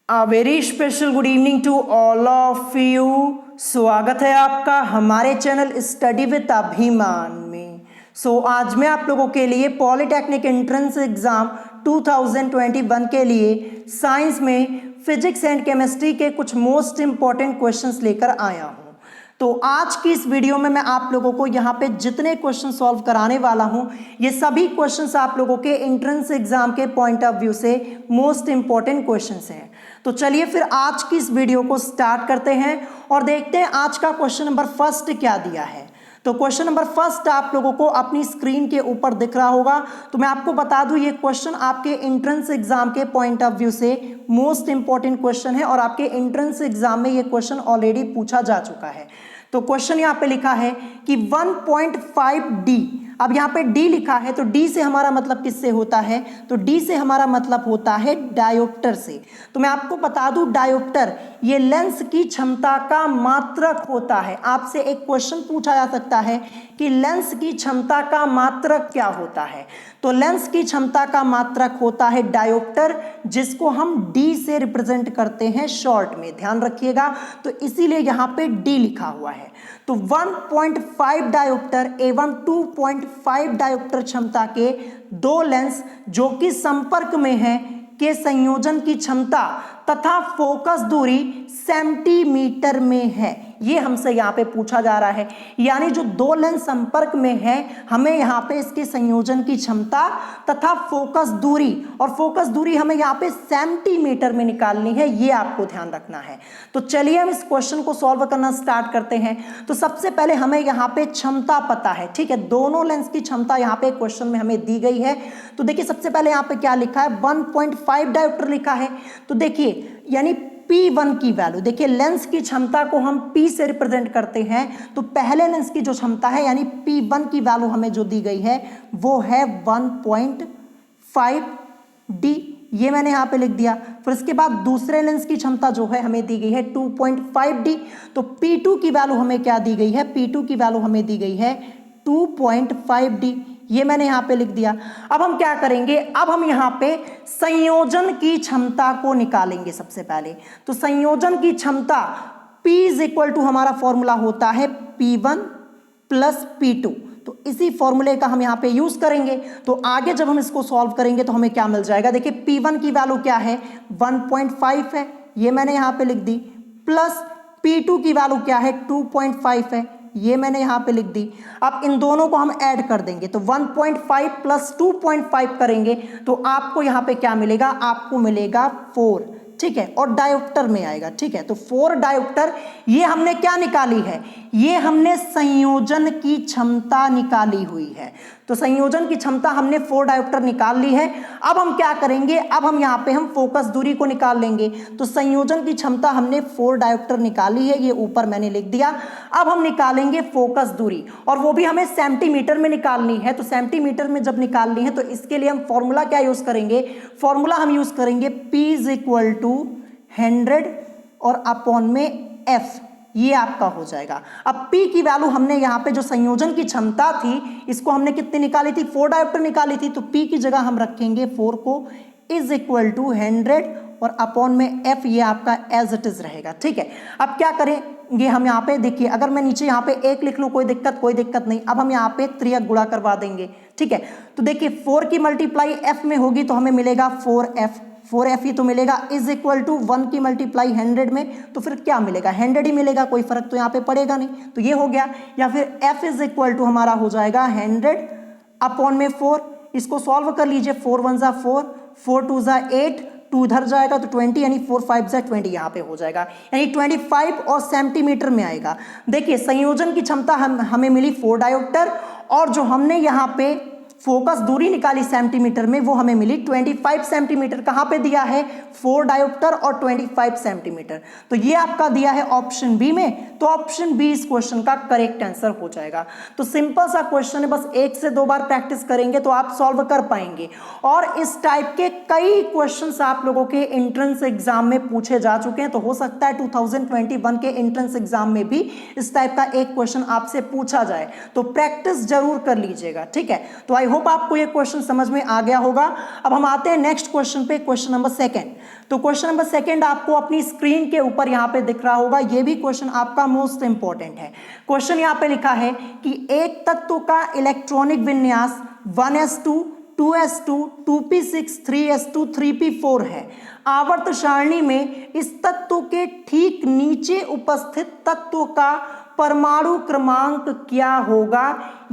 A very special good evening to all of you। स्वागत है आपका हमारे चैनल स्टडी विद अभिमान में। आज मैं आप लोगों के लिए पॉलिटेक्निक एंट्रेंस एग्जाम 2021 के लिए साइंस में फिजिक्स एंड केमिस्ट्री के कुछ मोस्ट इंपॉर्टेंट क्वेश्चंस लेकर आया हूँ। तो आज की इस वीडियो में मैं आप लोगों को यहाँ पे जितने क्वेश्चन सॉल्व कराने वाला हूँ ये सभी क्वेश्चंस आप लोगों के एंट्रेंस एग्जाम के पॉइंट ऑफ व्यू से मोस्ट इंपॉर्टेंट क्वेश्चंस हैं। तो चलिए फिर आज की इस वीडियो को स्टार्ट करते हैं और देखते हैं आज का क्वेश्चन नंबर फर्स्ट क्या दिया है। तो क्वेश्चन नंबर फर्स्ट आप लोगों को अपनी स्क्रीन के ऊपर दिख रहा होगा। तो मैं आपको बता दूं ये क्वेश्चन आपके एंट्रेंस एग्जाम के पॉइंट ऑफ व्यू से मोस्ट इंपॉर्टेंट क्वेश्चन है और आपके एंट्रेंस एग्जाम में ये क्वेश्चन ऑलरेडी पूछा जा चुका है। तो क्वेश्चन यहाँ पे लिखा है कि 1.5D, अब यहाँ पे D लिखा है तो D से हमारा मतलब किससे होता है, तो D से हमारा मतलब होता है डायोप्टर से। तो मैं आपको बता दूं डायोप्टर ये लेंस की क्षमता का मात्रक होता है। आपसे एक क्वेश्चन पूछा जा सकता है कि लेंस की क्षमता का मात्रक क्या होता है, तो लेंस की क्षमता का मात्रक होता है डायोप्टर, जिसको हम D से रिप्रेजेंट करते हैं शॉर्ट में, ध्यान रखिएगा। तो इसीलिए यहाँ पे D लिखा हुआ है। तो 1.5 डायोप्टर एवं 2.5 डायोप्टर क्षमता के दो लेंस जो कि संपर्क में हैं के संयोजन की क्षमता तथा फोकस दूरी सेंटीमीटर में है, ये हमसे यहाँ पे पूछा जा रहा है। यानी जो दो लेंस संपर्क में है हमें यहाँ पे इसके संयोजन की क्षमता तथा फोकस दूरी, और फोकस दूरी हमें यहाँ पे सेंटीमीटर में निकालनी है, ये आपको ध्यान रखना है। तो चलिए हम इस क्वेश्चन को सॉल्व करना स्टार्ट करते हैं। तो सबसे पहले हमें यहाँ पे क्षमता पता है, ठीक है, दोनों लेंस की क्षमता यहाँ पे क्वेश्चन में हमें दी गई है। तो देखिए सबसे पहले यहाँ पे क्या लिखा है, 1.5 डायोप्टर लिखा है। तो देखिए यानी P1 की वैल्यू, देखिए लेंस की क्षमता को हम P से रिप्रेजेंट करते हैं, तो पहले लेंस की जो क्षमता है यानी P1 की वैल्यू हमें जो दी गई है वो है 1.5D, ये मैंने यहाँ पे लिख दिया। फिर इसके बाद दूसरे लेंस की क्षमता जो है हमें दी गई है 2.5D। तो P2 की वैल्यू हमें क्या दी गई है, P2 की वैल्यू हमें दी गई है 2.5D, ये मैंने यहाँ पे लिख दिया। अब हम क्या करेंगे, अब हम यहाँ पे संयोजन की क्षमता को निकालेंगे सबसे पहले। तो संयोजन की क्षमता P इज इक्वल टू हमारा फॉर्मूला होता है P1 प्लस P2, तो इसी फॉर्मूले का हम यहाँ पे यूज करेंगे। तो आगे जब हम इसको सॉल्व करेंगे तो हमें क्या मिल जाएगा, देखिए P1 की वैल्यू क्या है 1.5 है, ये मैंने यहाँ पे लिख दी, प्लस P2 की वैल्यू क्या है 2.5 है, ये मैंने यहाँ पे लिख दी। अब इन दोनों को हम ऐड कर देंगे तो 1.5 प्लस 2.5 करेंगे तो आपको यहाँ पे क्या मिलेगा, आपको मिलेगा 4, ठीक है, और डायोप्टर में आएगा, ठीक है। तो 4 डायोप्टर, ये हमने क्या निकाली है, ये हमने संयोजन की क्षमता निकाली हुई है। तो संयोजन की क्षमता हमने 4 डायोप्टर निकाल ली है। अब हम क्या करेंगे, अब हम यहाँ पे हम फोकस दूरी को निकाल लेंगे। तो संयोजन की क्षमता हमने 4 डायोप्टर निकाली है, ये ऊपर मैंने लिख दिया। अब हम निकालेंगे फोकस दूरी, और वो भी हमें सेंटीमीटर में निकालनी है। तो सेंटीमीटर में जब निकालनी है तो इसके लिए हम फॉर्मूला क्या यूज करेंगे, फॉर्मूला हम यूज करेंगे P इज इक्वल टू 100 और अपॉन में F, ये आपका हो जाएगा। अब P की वैल्यू हमने यहाँ पे जो संयोजन की क्षमता थी इसको हमने कितनी निकाली थी, 4 डायोप्टर निकाली थी, तो P की जगह हम रखेंगे 4 को, इज इक्वल टू 100 और अपॉन में F, ये आपका एज इट इज रहेगा, ठीक है। अब क्या करेंगे हम यहाँ पे, देखिए अगर मैं नीचे यहाँ पे 1 लिख लूँ कोई दिक्कत नहीं। अब हम यहाँ पे 3 गुणा करवा देंगे, ठीक है। तो देखिए 4 की मल्टीप्लाई F में होगी तो हमें मिलेगा 4F ही तो मिलेगा, इज इक्वल टू 1 की मल्टीप्लाई 100 में, तो फिर क्या मिलेगा, 100 ही मिलेगा, कोई फर्क तो यहाँ पे पड़ेगा नहीं, तो ये हो गया। या फिर F इज इक्वल टू हमारा हो जाएगा 100 अपॉन में 4, इसको सॉल्व कर लीजिए, 4 1 जा 4, 4 2 जा 8, 2 इधर जाएगा तो 20, यानी 4 5 जा 20 यहाँ पे हो जाएगा, यानी 25 और सेंटीमीटर में आएगा। देखिए संयोजन की क्षमता हमें मिली 4 डायोप्टर, और जो हमने यहाँ पे फोकस दूरी निकाली सेंटीमीटर में वो हमें मिली 25 सेंटीमीटर। कहाँ पे दिया है, 4 डायोप्टर और 25 सेंटीमीटर, तो ये आपका दिया है ऑप्शन बी में। तो ऑप्शन बी इस क्वेश्चन का करेक्ट आंसर हो जाएगा। तो सिंपल सा क्वेश्चन है, बस 1 से 2 बार प्रैक्टिस करेंगे तो आप सॉल्व कर पाएंगे। और इस टाइप के कई क्वेश्चंस आप लोगों के एंट्रेंस एग्जाम में पूछे जा चुके हैं, तो हो सकता है 2021 के एंट्रेंस एग्जाम में भी इस टाइप का एक क्वेश्चन आपसे पूछा जाए, तो प्रैक्टिस जरूर कर लीजिएगा, ठीक है। तो आई आई होप आपको ये क्वेश्चन समझ में आ गया होगा। अब हम आते हैं नेक्स्ट क्वेश्चन पे, क्वेश्चन नंबर सेकंड। तो क्वेश्चन नंबर सेकंड आपको अपनी स्क्रीन के ऊपर यहाँ पे दिख रहा होगा, ये भी क्वेश्चन आपका मोस्ट इंपॉर्टेंट है। क्वेश्चन यहाँ पे लिखा है कि एक तत्व का इलेक्ट्रॉनिक विन्यास 1s2 2s2 2p6 3s2 3p4 है। आवर्त सारणी में इस तत्व के ठीक नीचे उपस्थित तत्व का परमाणु क्रमांक क्या होगा,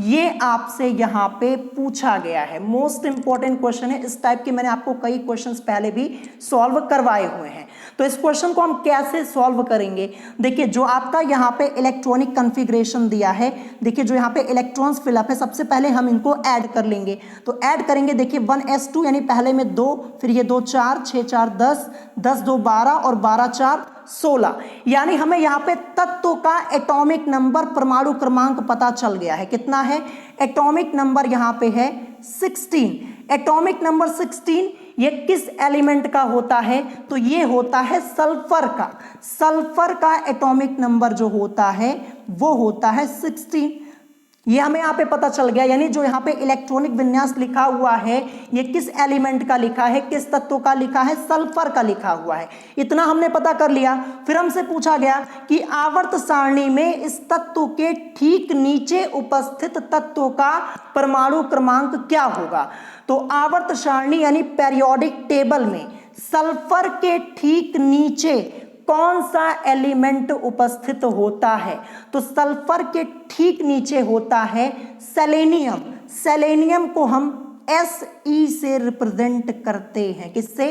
ये आपसे यहां पे पूछा गया है। मोस्ट इंपॉर्टेंट क्वेश्चन है, इस टाइप के मैंने आपको कई क्वेश्चंस पहले भी सॉल्व करवाए हुए हैं। तो इस क्वेश्चन को हम कैसे सॉल्व करेंगे, देखिए जो आपका यहाँ पे इलेक्ट्रॉनिक कॉन्फ़िगरेशन दिया है, देखिए जो यहाँ पे इलेक्ट्रॉन्स फिलअप है, सबसे पहले हम इनको ऐड कर लेंगे। तो ऐड करेंगे, देखिए 1s2 यानी पहले में 2, फिर ये 2 4, 6 4 10, 10 2 12 और 12 4 16, यानी हमें यहाँ पे तत्व का एटॉमिक नंबर परमाणु क्रमांक पता चल गया है। कितना है? एटॉमिक नंबर यहाँ पे है 16। एटॉमिक नंबर 16 ये किस एलिमेंट का होता है? तो ये होता है सल्फर का। सल्फर का एटॉमिक नंबर जो होता है वो होता है 16। ये हमें यहाँ पे पता चल गया, यानी जो यहाँ पे इलेक्ट्रॉनिक विन्यास लिखा हुआ है ये किस एलिमेंट का लिखा है, किस तत्व का लिखा है? सल्फर का लिखा हुआ है। इतना हमने पता कर लिया। फिर हमसे पूछा गया कि आवर्त सारणी में इस तत्व के ठीक नीचे उपस्थित तत्व का परमाणु क्रमांक क्या होगा। तो आवर्त सारणी यानी पेरियोडिक टेबल में सल्फर के ठीक नीचे कौन सा एलिमेंट उपस्थित होता है? तो सल्फर के ठीक नीचे होता है सेलेनियम। सेलेनियम को हम Se से रिप्रेजेंट करते हैं। किससे?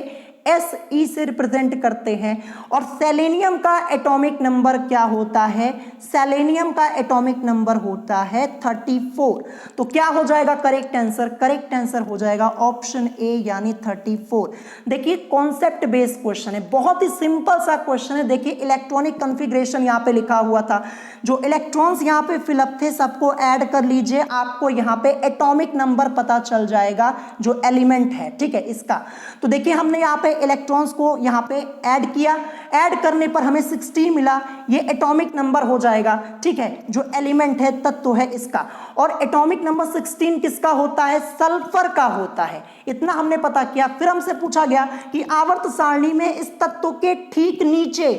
Se से रिप्रेजेंट करते हैं। और सेलेनियम का एटॉमिक नंबर क्या होता है? सेलेनियम का एटॉमिक नंबर होता है 34। तो क्या हो जाएगा करेक्ट आंसर? करेक्ट आंसर हो जाएगा ऑप्शन ए यानी 34। देखिए कॉन्सेप्ट बेस्ड क्वेश्चन है, बहुत ही सिंपल सा क्वेश्चन है। देखिए इलेक्ट्रॉनिक कॉन्फ़िगरेशन यहाँ पे लिखा हुआ था, जो इलेक्ट्रॉन्स यहाँ पे फिलअप थे सबको ऐड कर लीजिए, आपको यहाँ पे एटॉमिक नंबर पता चल जाएगा जो एलिमेंट है, ठीक है इसका। तो देखिए हमने यहाँ पे इलेक्ट्रॉन्स को यहाँ पे ऐड किया, ऐड करने पर हमें 16 मिला, ये एटॉमिक नंबर हो जाएगा, ठीक है, जो एलिमेंट है तत्व है इसका। और एटॉमिक नंबर 16 किसका होता है? सल्फर का होता है। इतना हमने पता किया। फिर हमसे पूछा गया कि आवर्त सारणी में इस तत्व के ठीक नीचे,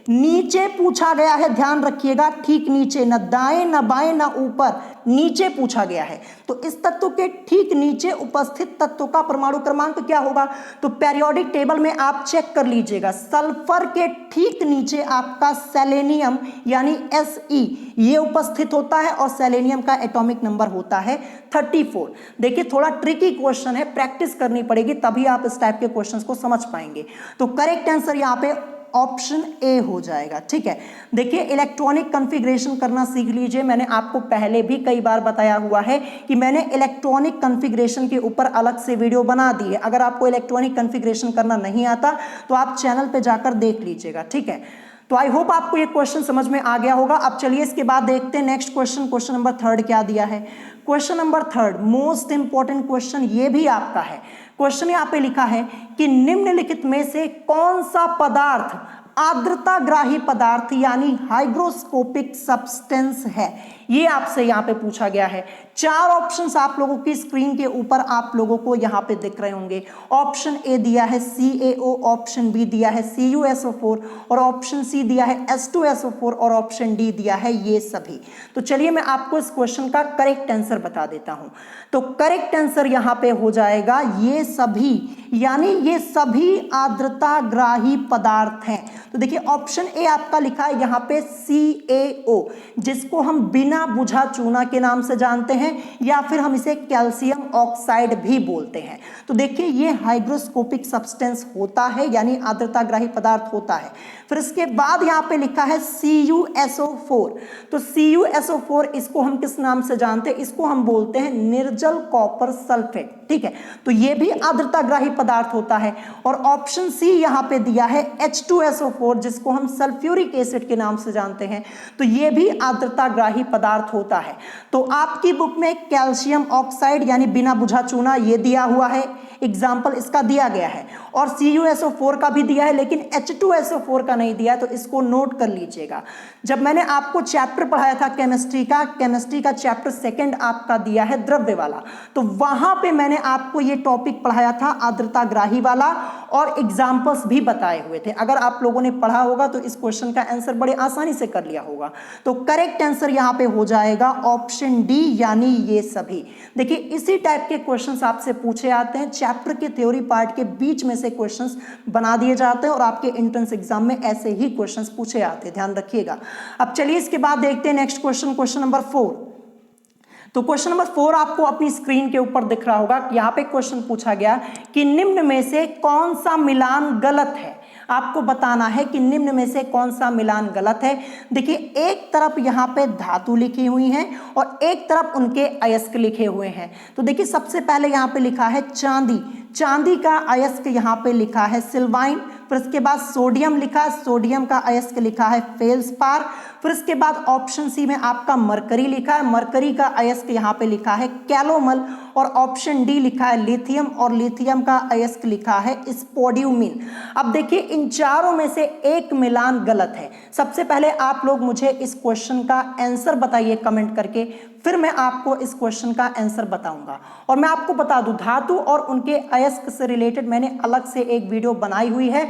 नीचे पूछा गया है, ध्यान रखिएगा, ठीक नीचे, न दाएं न बाएं न ऊपर, नीचे पूछा गया है। तो इस तत्व के ठीक नीचे उपस्थित तत्व का परमाणु क्रमांक क्या होगा? तो पेरियोडिक टेबल में आप चेक कर लीजिएगा, सल्फर के ठीक नीचे आपका सेलेनियम यानी Se ये उपस्थित होता है और सेलेनियम का एटॉमिक नंबर होता है 34। देखिए थोड़ा ट्रिकी क्वेश्चन है, प्रैक्टिस करनी पड़ेगी तभी आप इस टाइप के क्वेश्चंस को समझ पाएंगे। तो करेक्ट आंसर यहाँ पे ऑप्शन ए हो जाएगा, ठीक है। देखिए इलेक्ट्रॉनिक कॉन्फ़िगरेशन करना सीख लीजिए। मैंने आपको पहले भी कई बार बताया हुआ है कि मैंने इलेक्ट्रॉनिक कॉन्फ़िगरेशन के ऊपर अलग से वीडियो बना दी है। अगर आपको इलेक्ट्रॉनिक कॉन्फ़िगरेशन करना नहीं आता तो आप चैनल पे जाकर देख लीजिएगा, ठीक है। तो आई होप आपको ये क्वेश्चन समझ में आ गया होगा। अब चलिए इसके बाद देखते हैं नेक्स्ट क्वेश्चन, क्वेश्चन नंबर 3 क्या दिया है। Question number 3 most important question ये भी आपका है। क्वेश्चन यहाँ पे लिखा है कि निम्नलिखित में से कौन सा पदार्थ आर्द्रताग्राही पदार्थ यानी हाइग्रोस्कोपिक सब्सटेंस है, ये आपसे यहाँ पे पूछा गया है। 4 ऑप्शंस आप लोगों की स्क्रीन के ऊपर आप लोगों को यहाँ पे दिख रहे होंगे। ऑप्शन ए दिया है CaO, ऑप्शन बी दिया है CuSO4 और ऑप्शन सी दिया है H2SO4 और ऑप्शन डी दिया है ये सभी। तो चलिए मैं आपको इस क्वेश्चन का करेक्ट आंसर बता देता हूँ। तो करेक्ट आंसर यहाँ पे हो जाएगा ये सभी, यानी ये सभी आर्द्रताग्राही पदार्थ हैं। तो देखिए ऑप्शन ए आपका लिखा है यहाँ पे CaO, जिसको हम बिना बुझा चूना के नाम से जानते हैं या फिर हम इसे कैल्शियम ऑक्साइड भी बोलते हैं। तो देखिए ये हाइग्रोस्कोपिक सब्सटेंस होता है यानी आर्द्रताग्राही पदार्थ होता है। फिर इसके बाद यहाँ पे लिखा है CuSO4। तो CuSO4 इसको हम किस नाम से जानते हैं? इसको हम बोलते हैं निर्जल कॉपर सल्फेट, ठीक है। तो ये भी आर्द्रताग्राही पदार्थ होता है। और ऑप्शन सी यहाँ पे दिया है H2SO4 CuO4 जिसको हम सल्फ्यूरिक एसिड के नाम से जानते हैं, तो ये भी आर्द्रताग्राही पदार्थ होता है। तो आपकी बुक में कैल्शियम ऑक्साइड यानी बिना बुझा चूना ये दिया हुआ है, एग्जाम्पल इसका दिया गया है, और CuSO4 का भी दिया है, लेकिन H2SO4 का नहीं दिया है, तो इसको नोट कर लीजिएगा। जब मैंने आपको चैप्टर पढ़ाया था केमिस्ट्री का चैप्टर 2 आपका दिया है द्रव्य वाला, तो वहां पे मैंने आपको ये टॉपिक पढ़ाया था आर्द्रताग्राही वाला, और एग्जाम्पल्स भी बताए हुए थे। अगर आप लोगों ने पढ़ा होगा तो इस क्वेश्चन का आंसर बड़े आसानी से कर लिया होगा। तो करेक्ट आंसर यहां पे हो जाएगा ऑप्शन डी, यानी ये सभी। देखिए इसी टाइप के क्वेश्चंस आपसे पूछे आते हैं, चैप्टर के थ्योरी पार्ट के बीच में से क्वेश्चंस बना दिए जाते हैं, और आपके एंट्रेंस एग्जाम में ऐसे ही क्वेश्चंस पूछे आते हैं, ध्यान रखिएगा। अब चलिए इसके बाद देखते हैं नेक्स्ट क्वेश्चन, क्वेश्चन नंबर 4। तो क्वेश्चन नंबर 4 आपको अपनी स्क्रीन के ऊपर दिख रहा होगा। यहाँ पे क्वेश्चन पूछा गया कि निम्न में से कौन सा मिलान गलत है। आपको बताना है कि निम्न में से कौन सा मिलान गलत है। देखिए एक तरफ यहाँ पे धातु लिखी हुई है और एक तरफ उनके अयस्क लिखे हुए हैं। तो देखिए सबसे पहले यहाँ पे लिखा है चांदी, चांदी का अयस्क यहाँ पे लिखा है सिल्वाइन, फिर उसके बाद सोडियम लिखा है, सोडियम का अयस्क लिखा है फेल्सपार, फिर इसके बाद ऑप्शन सी में आपका मरकरी लिखा है, मरकरी का अयस्क यहाँ पे लिखा है कैलोमल, और ऑप्शन डी लिखा है लिथियम, और लिथियम का अयस्क लिखा है स्पोड्यूमिन। अब देखिए इन चारों में से एक मिलान गलत है। सबसे पहले आप लोग मुझे इस क्वेश्चन का आंसर बताइए कमेंट करके, फिर मैं आपको इस क्वेश्चन का आंसर बताऊंगा। और मैं आपको बता दूं धातु और उनके अयस्क से रिलेटेड मैंने अलग से एक वीडियो बनाई हुई है,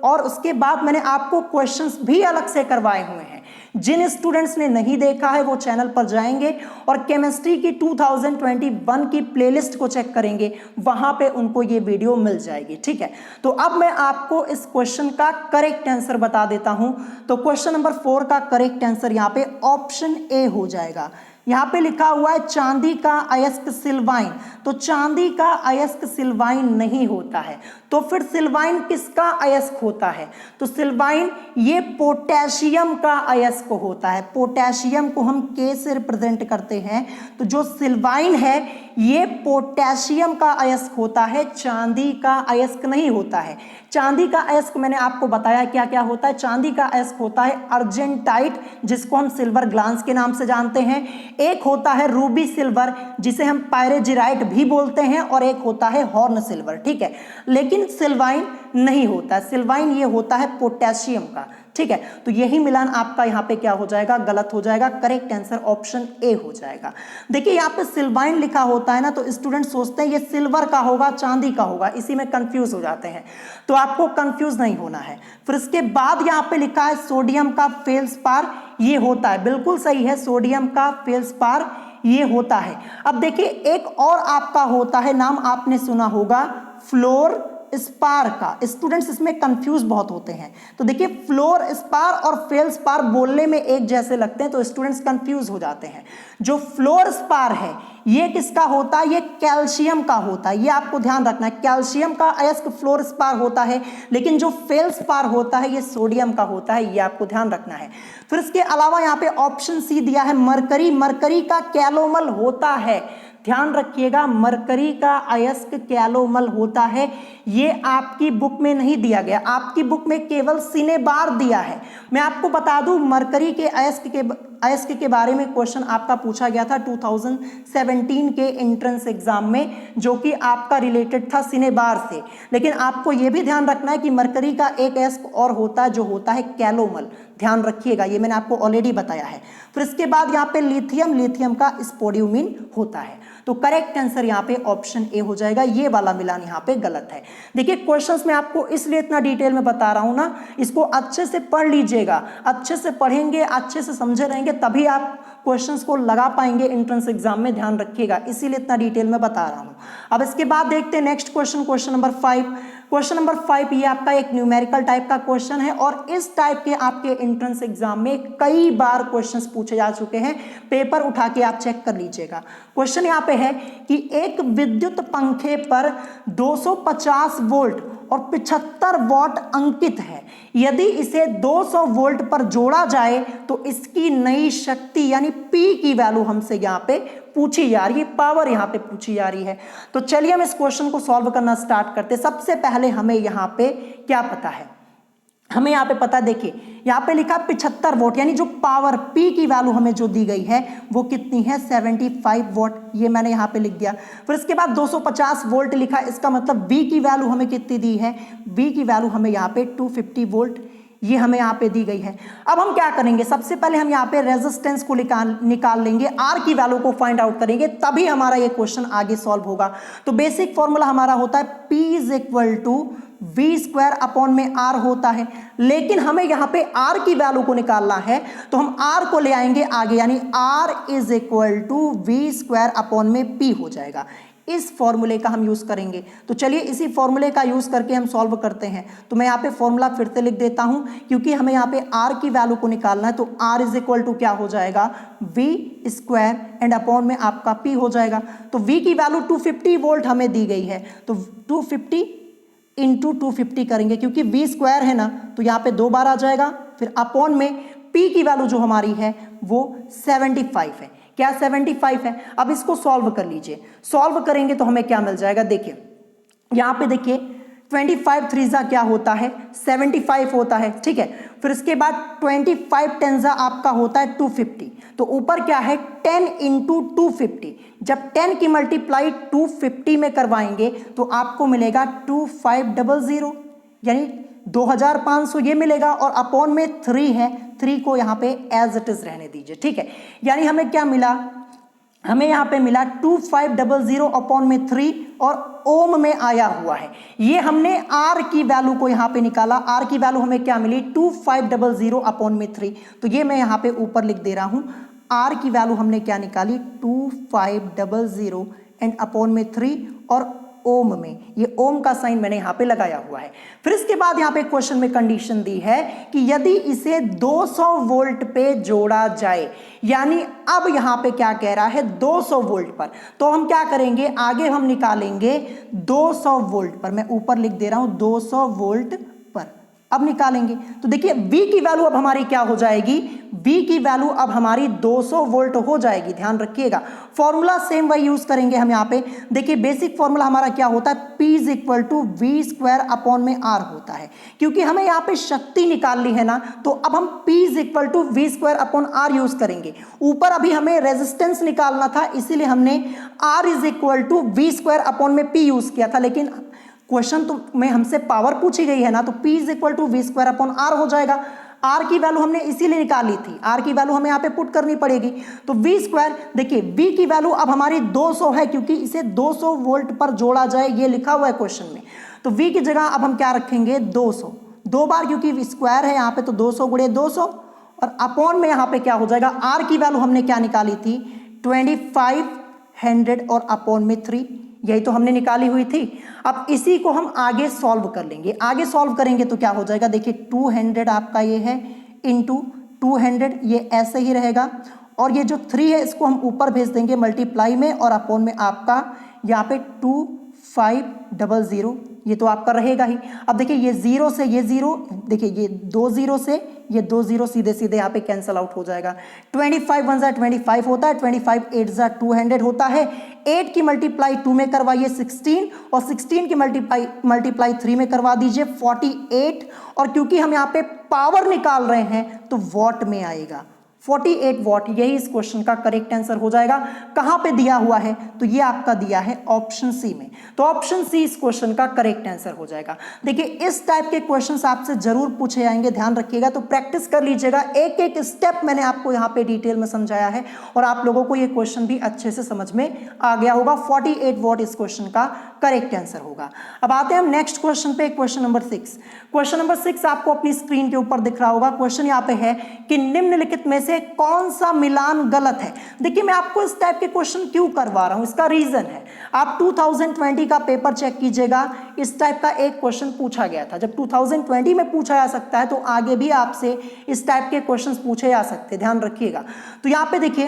और उसके बाद मैंने आपको क्वेश्चंस भी अलग से करवाए हुए हैं। जिन स्टूडेंट्स ने नहीं देखा है वो चैनल पर जाएंगे और केमिस्ट्री की 2021 की प्लेलिस्ट को चेक करेंगे, वहां पे उनको ये वीडियो मिल जाएगी। ठीक है, तो अब मैं आपको इस क्वेश्चन का करेक्ट आंसर बता देता हूं। तो क्वेश्चन नंबर 4 का करेक्ट आंसर यहां पे ऑप्शन ए हो जाएगा। यहां पे लिखा हुआ है चांदी का अयस्क सिल्वाइन, तो चांदी का अयस्क सिल्वाइन नहीं होता है। तो फिर सिल्वाइन किसका अयस्क होता है? तो सिल्वाइन ये पोटेशियम का अयस्क होता है। पोटेशियम को हम K से रिप्रेजेंट करते हैं, तो जो सिल्वाइन है ये पोटेशियम का अयस्क होता है, चांदी का अयस्क नहीं होता है। चांदी का अयस्क मैंने आपको बताया क्या क्या होता है। चांदी का अयस्क होता है अर्जेंटाइट, जिसको हम सिल्वर ग्लांस के नाम से जानते हैं। एक होता है रूबी सिल्वर, जिसे हम पायरेजिराइट भी बोलते हैं, और एक होता है हॉर्न सिल्वर। ठीक है, लेकिन सिल्वाइन नहीं होता। सिल्वाइन ये होता है पोटेशियम का। ठीक है, तो यही मिलान आपका यहाँ पे क्या हो जाएगा? गलत हो जाएगा। करेक्ट आंसर ऑप्शन ए हो जाएगा। देखिए यहाँ पे सिल्वाइन लिखा होता है ना, तो स्टूडेंट सोचते हैं ये सिल्वर का होगा, चांदी का होगा, इसी में कंफ्यूज हो जाते हैं। तो आपको कंफ्यूज नहीं होना है। फिर इसके बाद यहाँ पे लिखा है सोडियम का फेल्सपार, ये होता है, बिल्कुल सही है, सोडियम का फेल्सपार ये होता है। अब देखिए एक और आपका होता है, नाम आपने सुना होगा फ्लोर स्पार का। स्टूडेंट्स इसमें कंफ्यूज बहुत होते हैं। तो देखिए फ्लोर स्पार और फेल्सपार बोलने में एक जैसे लगते हैं, तो स्टूडेंट्स कंफ्यूज हो जाते हैं। जो फ्लोर स्पार है ये किसका होता है? ये कैल्शियम का होता है। ये आपको ध्यान रखना है, कैल्शियम का अयस्क फ्लोर स्पार होता है, लेकिन जो फेल्सपार होता है ये सोडियम का होता है, ये आपको ध्यान रखना है। फिर इसके अलावा यहाँ पे ऑप्शन सी दिया है मरकरी, मरकरी का कैलोमल होता है। ध्यान रखिएगा, मरकरी का अयस्क कैलोमल होता है। ये आपकी बुक में नहीं दिया गया, आपकी बुक में केवल सिनेबार दिया है। मैं आपको बता दूं मरकरी के अयस्क के बारे में क्वेश्चन आपका पूछा गया था 2017 के एंट्रेंस एग्जाम में, जो कि आपका रिलेटेड था सिनेबार से। लेकिन आपको यह भी ध्यान रखना है कि मरकरी का एक अयस्क और होता है जो होता है कैलोमल। ध्यान रखिएगा, ये मैंने आपको ऑलरेडी बताया है। फिर इसके बाद यहाँ पे लिथियम, लिथियम का स्पोड्यूमिन होता है। तो करेक्ट आंसर यहाँ पे ऑप्शन ए हो जाएगा। ये वाला मिलान यहाँ पे गलत है। देखिए क्वेश्चंस में आपको इसलिए इतना डिटेल में बता रहा हूं ना, इसको अच्छे से पढ़ लीजिएगा। अच्छे से पढ़ेंगे, अच्छे से समझे रहेंगे, तभी आप क्वेश्चंस को लगा पाएंगे एंट्रेंस एग्जाम में। ध्यान रखिएगा, इसीलिए इतना डिटेल में बता रहा हूं। अब इसके बाद देखते हैं next question, question number 5। Question number 5 ये आपका एक न्यूमेरिकल टाइप का क्वेश्चन है, और इस टाइप के आपके एंट्रेंस एग्जाम में कई बार क्वेश्चंस पूछे जा चुके हैं। पेपर उठा के आप चेक कर लीजिएगा। क्वेश्चन यहाँ पे है कि एक विद्युत पंखे पर 250 वोल्ट और 75 वॉट अंकित है। यदि इसे 200 वोल्ट पर जोड़ा जाए तो इसकी नई शक्ति यानी P की वैल्यू हमसे यहाँ पे पूछी जा रही है, पावर यहाँ पे पूछी जा रही है। तो चलिए हम इस क्वेश्चन को सॉल्व करना स्टार्ट करते हैं। सबसे पहले हमें यहाँ पे क्या पता है? हमें यहाँ पे पता, देखिए यहाँ पे लिखा 75 वोट, यानी जो पावर P की वैल्यू हमें जो दी गई है वो कितनी है 75 वोट, ये मैंने यहाँ पे लिख दिया। फिर इसके बाद 250 वोल्ट लिखा, इसका मतलब V की वैल्यू हमें कितनी दी है, V की वैल्यू हमें यहाँ पे 250 वोल्ट, ये हमें यहाँ पे दी गई है। अब हम क्या करेंगे, सबसे पहले हम यहाँ पे रेजिस्टेंस को निकाल लेंगे, R की वैल्यू को फाइंड आउट करेंगे, तभी हमारा ये क्वेश्चन आगे सॉल्व होगा। तो बेसिक फॉर्मूला हमारा होता है P is equal to V square upon में R होता है, लेकिन हमें यहाँ पे R की वैल्यू को निकालना है तो हम R को ले आएंगे आगे, यानी R is equal to V square upon में P हो जाएगा। इस फॉर्मूले का हम यूज करेंगे, तो चलिए इसी फॉर्मूले का यूज करके हम सॉल्व करते हैं। तो मैं यहाँ पे फॉर्मूला फिर से लिख देता हूं, क्योंकि हमें यहाँ पे R की वैल्यू को निकालना है। तो R इज इक्वल टू क्या हो जाएगा, V स्क्वायर एंड अपॉन में आपका P हो जाएगा। तो V की वैल्यू 250 वोल्ट हमें दी गई है, तो 250 इंटू 250 करेंगे, क्योंकि V स्क्वायर है ना, तो यहाँ पे 2 बार आ जाएगा, फिर अपॉन में P की वैल्यू जो हमारी है वो 75 है। क्या 75 है। अब इसको सॉल्व कर लीजिए, सॉल्व करेंगे तो हमें क्या मिल जाएगा, देखिए यहाँ पे देखिए 25 थ्रीजा क्या होता है 75 होता है, ठीक है। फिर इसके बाद 25 टेंजा आपका होता है 250, तो ऊपर क्या है 10 इंटू 250, जब 10 की मल्टीप्लाई 250 में करवाएंगे तो आपको मिलेगा 2500, यानी 2500 ये मिलेगा, और अपॉन में 3 है, 3 को यहाँ पे एज इट इज रहने दीजिए, ठीक है। यानी हमें क्या मिला, हमें यहाँ पे मिला 2500 अपॉन में 3 और ओम में आया हुआ है। ये हमने R की वैल्यू को यहाँ पे निकाला, R की वैल्यू हमें क्या मिली 2500 अपॉन में 3, तो ये मैं यहाँ पे ऊपर लिख दे रहा हूँ। R की वैल्यू हमने क्या निकाली 2500 एंड अपॉन में 3 और ओम में, ये ओम का साइन मैंने यहाँ पे लगाया हुआ है। फिर इसके बाद यहाँ पे क्वेश्चन में कंडीशन दी है कि यदि इसे 200 वोल्ट पे जोड़ा जाए, यानी अब यहाँ पे क्या कह रहा है 200 वोल्ट पर, तो हम क्या करेंगे आगे हम निकालेंगे 200 वोल्ट पर, मैं ऊपर लिख दे रहा हूं 200 वोल्ट पर अब निकालेंगे। तो देखिए V की वैल्यू अब हमारी क्या हो जाएगी, V की वैल्यू अब हमारी 200 वोल्ट हो जाएगी, ध्यान रखिएगा। फॉर्मूला सेम वही यूज करेंगे हम यहाँ पे, देखिए बेसिक फॉर्मूला हमारा क्या होता है P is equal to V square upon में R होता है, क्योंकि हमें यहाँ पे शक्ति निकालनी है ना, तो अब हम P is equal to V square upon R use करेंगे। ऊपर अभी हमें रेजिस्टेंस निकालना था, इसीलिए हमने R is equal to V square upon में P यूज किया था, लेकिन क्वेश्चन तो में हमसे पावर पूछी गई है ना, तो P is equal to V square upon R हो जाएगा। R की वैल्यू हमने इसीलिए निकाली थी, R की वैल्यू हमें यहाँ पे पुट करनी पड़ेगी। तो V स्क्वायर, देखिए V की वैल्यू अब हमारी 200 है, क्योंकि इसे 200 वोल्ट पर जोड़ा जाए ये लिखा हुआ है क्वेश्चन में। तो V की जगह अब हम क्या रखेंगे 200, 2 बार, क्योंकि स्क्वायर है यहाँ पे, तो 200 गुणे 200 और अपॉन में यहाँ पे क्या हो जाएगा, R की वैल्यू हमने क्या निकाली थी 2500 और अपॉन में 3, यही तो हमने निकाली हुई थी। अब इसी को हम आगे सॉल्व कर लेंगे, आगे सॉल्व करेंगे तो क्या हो जाएगा, देखिए 200 आपका ये है इंटू 200, ये ऐसे ही रहेगा, और ये जो 3 है इसको हम ऊपर भेज देंगे मल्टीप्लाई में, और अपॉन में आपका यहाँ पे 2500, ये तो आपका रहेगा ही। अब देखिए ये 0 से ये 0, देखिए ये 2 0 से ये 2 0 सीधे सीधे यहाँ पे कैंसिल आउट हो जाएगा। 25 1 25 होता है, 25 8 200 होता है, 8 की मल्टीप्लाई 2 में करवाइए 16, और 16 की मल्टीप्लाई 3 में करवा दीजिए 48, और क्योंकि हम यहाँ पे पावर निकाल रहे हैं तो वॉट में आएगा 48 वॉट, यही इस क्वेश्चन का करेक्ट आंसर हो जाएगा। कहां पे दिया हुआ है, तो ये आपका दिया है ऑप्शन सी में, तो ऑप्शन सी इस क्वेश्चन का करेक्ट आंसर हो जाएगा। देखिए इस टाइप के क्वेश्चंस आपसे जरूर पूछे जाएंगे, ध्यान रखिएगा, तो प्रैक्टिस कर लीजिएगा। एक एक स्टेप मैंने आपको यहाँ पे डिटेल में समझाया है, और आप लोगों को ये क्वेश्चन भी अच्छे से समझ में आ गया होगा। 48 वॉट इस क्वेश्चन का करेक्ट आंसर होगा। अब आते हैं हम नेक्स्ट क्वेश्चन पे, क्वेश्चन नंबर 6। क्वेश्चन नंबर 6 आपको अपनी स्क्रीन के ऊपर दिख रहा होगा। क्वेश्चन यहाँ पे है कि निम्नलिखित में से कौन सा मिलान गलत है। देखिए मैं आपको इस टाइप के क्वेश्चन क्यों करवा रहा हूं, इसका रीजन है, आप 2020 का पेपर चेक कीजिएगा, इस टाइप का एक क्वेश्चन पूछा गया था। जब 2020 में पूछा जा सकता है तो आगे भी आपसे इस टाइप के क्वेश्चंस पूछे जा सकते हैं, ध्यान रखिएगा। तो यहाँ पे देखिए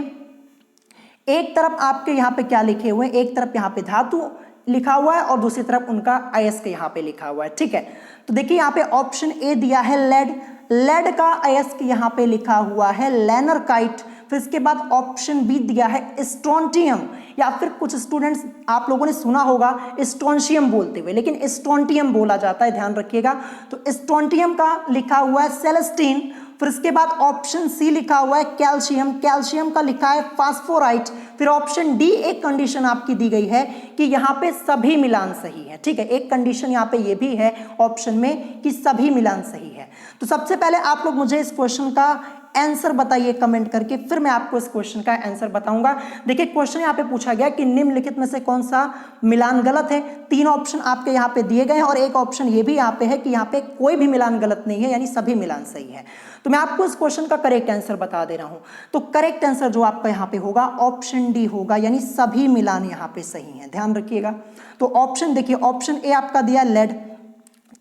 एक तरफ आपके यहाँ पे क्या लिखे हुए हैं, एक तरफ यहाँ पे धातु लिखा हुआ है और दूसरी तरफ उनका अयस्क यहाँ पे लिखा हुआ है, ठीक है। तो देखिए यहाँ पे ऑप्शन ए दिया है लेड, लेड का अयस्क यहाँ पे लिखा हुआ है लेनरकाइट, फिर इसके बाद ऑप्शन बी दिया है स्ट्रोंटियम, या फिर कुछ स्टूडेंट्स आप लोगों ने सुना होगा स्ट्रोंशियम बोलते हुए, लेकिन स्ट्रोंटियम बोला जाता है, ध्यान रखिएगा। तो स्ट्रोंटियम का लिखा हुआ है सेलेस्टीन। फिर इसके बाद ऑप्शन सी लिखा हुआ है कैल्शियम, कैल्शियम का लिखा है फास्फोराइट। फिर ऑप्शन डी एक कंडीशन आपकी दी गई है कि यहाँ पे सभी मिलान सही है, ठीक है, एक कंडीशन यहाँ पे ये भी है ऑप्शन में कि सभी मिलान सही है। तो सबसे पहले आप लोग मुझे इस क्वेश्चन का आंसर बताइए कमेंट करके, फिर मैं आपको इस क्वेश्चन का आंसर बताऊंगा। देखिए क्वेश्चन यहाँ पे पूछा गया कि निम्नलिखित में से कौन सा मिलान गलत है। 3 ऑप्शन आपके यहाँ पे दिए गए हैं और एक ऑप्शन ये भी यहाँ पे है कि यहाँ पे कोई भी मिलान गलत नहीं है, यानी सभी मिलान सही है। तो मैं आपको इस क्वेश्चन का करेक्ट आंसर बता दे रहा हूं। तो करेक्ट आंसर जो आपका यहाँ पे होगा ऑप्शन डी होगा, यानी सभी मिलान यहाँ पे सही है, ध्यान रखिएगा। तो ऑप्शन देखिए, ऑप्शन ए आपका दिया लेड।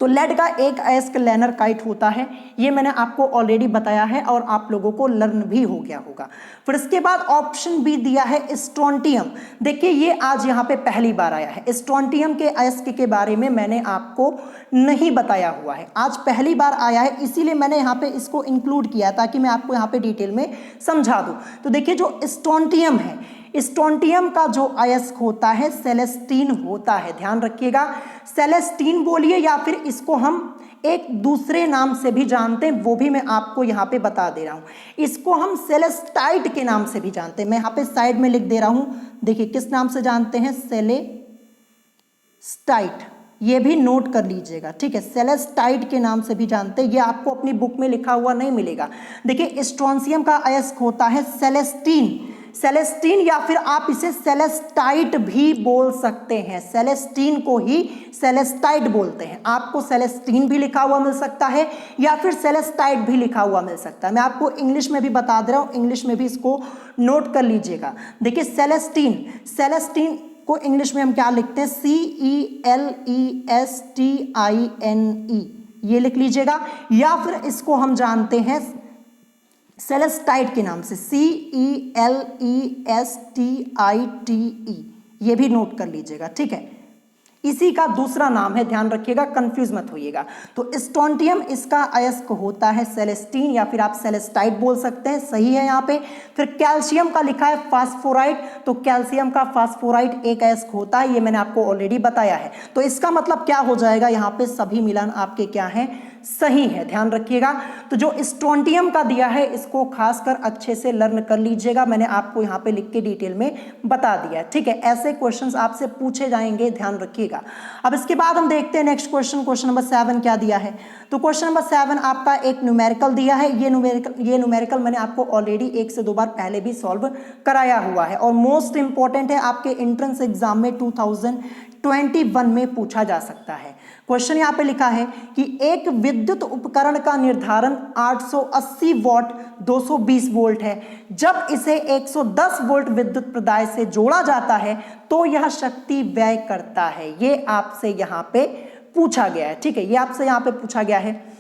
तो लेड का एक अयस्क लैनरकाइट होता है, ये मैंने आपको ऑलरेडी बताया है और आप लोगों को लर्न भी हो गया होगा। फिर इसके बाद ऑप्शन बी दिया है स्ट्रोंटियम। देखिए ये आज यहाँ पे पहली बार आया है, स्ट्रोंटियम के अयस्क के बारे में मैंने आपको नहीं बताया हुआ है, आज पहली बार आया है, इसीलिए मैंने यहाँ पे इसको इंक्लूड किया ताकि मैं आपको यहाँ पे डिटेल में समझा दूँ। तो देखिए जो स्ट्रोंटियम है, स्ट्रोंटियम का जो अयस्क होता है सेलेस्टीन होता है, ध्यान रखिएगा। सेलेस्टीन बोलिए या फिर इसको हम एक दूसरे नाम से भी जानते हैं, वो भी मैं आपको यहाँ पे बता दे रहा हूँ। इसको हम सेलेस्टाइट के नाम से भी जानते हैं, मैं यहाँ पे साइड में लिख दे रहा हूँ। देखिए किस नाम से जानते हैं, सेलेस्टाइट, ये भी नोट कर लीजिएगा, ठीक है, सेलेस्टाइट के नाम से भी जानते हैं। ये आपको अपनी बुक में लिखा हुआ नहीं मिलेगा। देखिए स्ट्रोंशियम का अयस्क होता है सेलेस्टीन, सेलेस्टीन या फिर आप इसे सेलेस्टाइट भी बोल सकते हैं, सेलेस्टीन को ही सेलेस्टाइट बोलते हैं। आपको सेलेस्टीन भी लिखा हुआ मिल सकता है या फिर सेलेस्टाइट भी लिखा हुआ मिल सकता है, मैं आपको इंग्लिश में भी बता दे रहा हूँ, इंग्लिश में भी इसको नोट कर लीजिएगा। देखिए सेलेस्टीन, सेलेस्टीन को इंग्लिश में हम क्या लिखते हैं, CELESTINE, ये लिख लीजिएगा, या फिर इसको हम जानते हैं सेलेस्टाइट के नाम से, CELESTITE, ये भी नोट कर लीजिएगा, ठीक है, इसी का दूसरा नाम है, ध्यान रखिएगा, कंफ्यूज मत होइएगा। तो स्ट्रोंटियम इसका अयस्क होता है सेलेस्टीन या फिर आप सेलेस्टाइट बोल सकते हैं, सही है यहाँ पे। फिर कैल्शियम का लिखा है फास्फोराइट, तो कैल्शियम का फास्फोराइट एक अयस्क होता है, ये मैंने आपको ऑलरेडी बताया है। तो इसका मतलब क्या हो जाएगा, यहाँ पे सभी मिलान आपके क्या है, सही है, ध्यान रखिएगा। तो जो स्ट्रोंटियम का दिया है इसको खासकर अच्छे से लर्न कर लीजिएगा, मैंने आपको यहाँ पे लिख के डिटेल में बता दिया है, ठीक है। ऐसे क्वेश्चंस आपसे पूछे जाएंगे, ध्यान रखिएगा। अब इसके बाद हम देखते हैं नेक्स्ट क्वेश्चन, क्वेश्चन नंबर 7 क्या दिया है। तो क्वेश्चन नंबर 7 आपका एक न्यूमेरिकल दिया है, ये न्यूमेरिकल मैंने आपको ऑलरेडी 1 से 2 बार पहले भी सॉल्व कराया हुआ है और मोस्ट इंपॉर्टेंट है, आपके एंट्रेंस एग्जाम में 2021 में पूछा जा सकता है। क्वेश्चन यहाँ पे लिखा है कि एक विद्युत उपकरण का निर्धारण 880 वॉट 220 वोल्ट है, जब इसे 110 वोल्ट विद्युत प्रदाय से जोड़ा जाता है तो यह शक्ति व्यय करता है। ये आपसे यहाँ पे पूछा गया है, ठीक है, ये आपसे यहाँ पे पूछा गया है।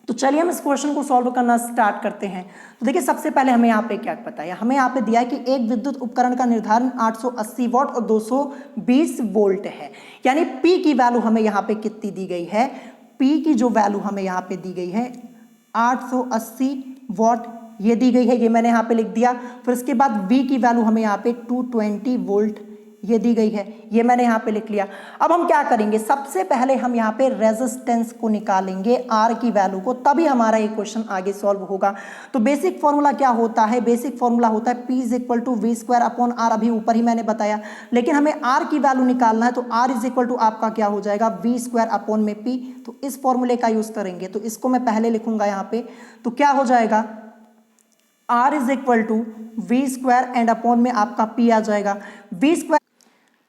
तो चलिए हम इस क्वेश्चन को सॉल्व करना स्टार्ट करते हैं। तो देखिए सबसे पहले हमें यहाँ पे क्या पता है, हमें यहाँ पे दिया है कि एक विद्युत उपकरण का निर्धारण 880 वॉट और 220 वोल्ट है, यानी P की वैल्यू हमें यहाँ पे कितनी दी गई है, P की जो वैल्यू हमें यहाँ पे दी गई है 880 वॉट, ये दी गई है, ये मैंने यहाँ पे लिख दिया। फिर इसके बाद V की वैल्यू हमें यहाँ पे 220 वोल्ट ये दी गई है, ये मैंने यहाँ पे लिख लिया। अब हम क्या करेंगे, सबसे पहले हम यहाँ पे रेजिस्टेंस को निकालेंगे, R की वैल्यू को, तभी हमारा ये क्वेश्चन आगे सॉल्व होगा। तो बेसिक फॉर्मूला क्या होता है, बेसिक फॉर्मूला होता है P = V² अपॉन R, अभी ऊपर ही मैंने बताया, लेकिन हमें R की वैल्यू निकालना है तो R = आपका क्या हो जाएगा, V² अपॉन में P। तो इस फॉर्मूले का यूज करेंगे, तो इसको मैं पहले लिखूंगा यहाँ पे, तो क्या हो जाएगा, R = V² एंड अपॉन में आपका P आ जाएगा, V²।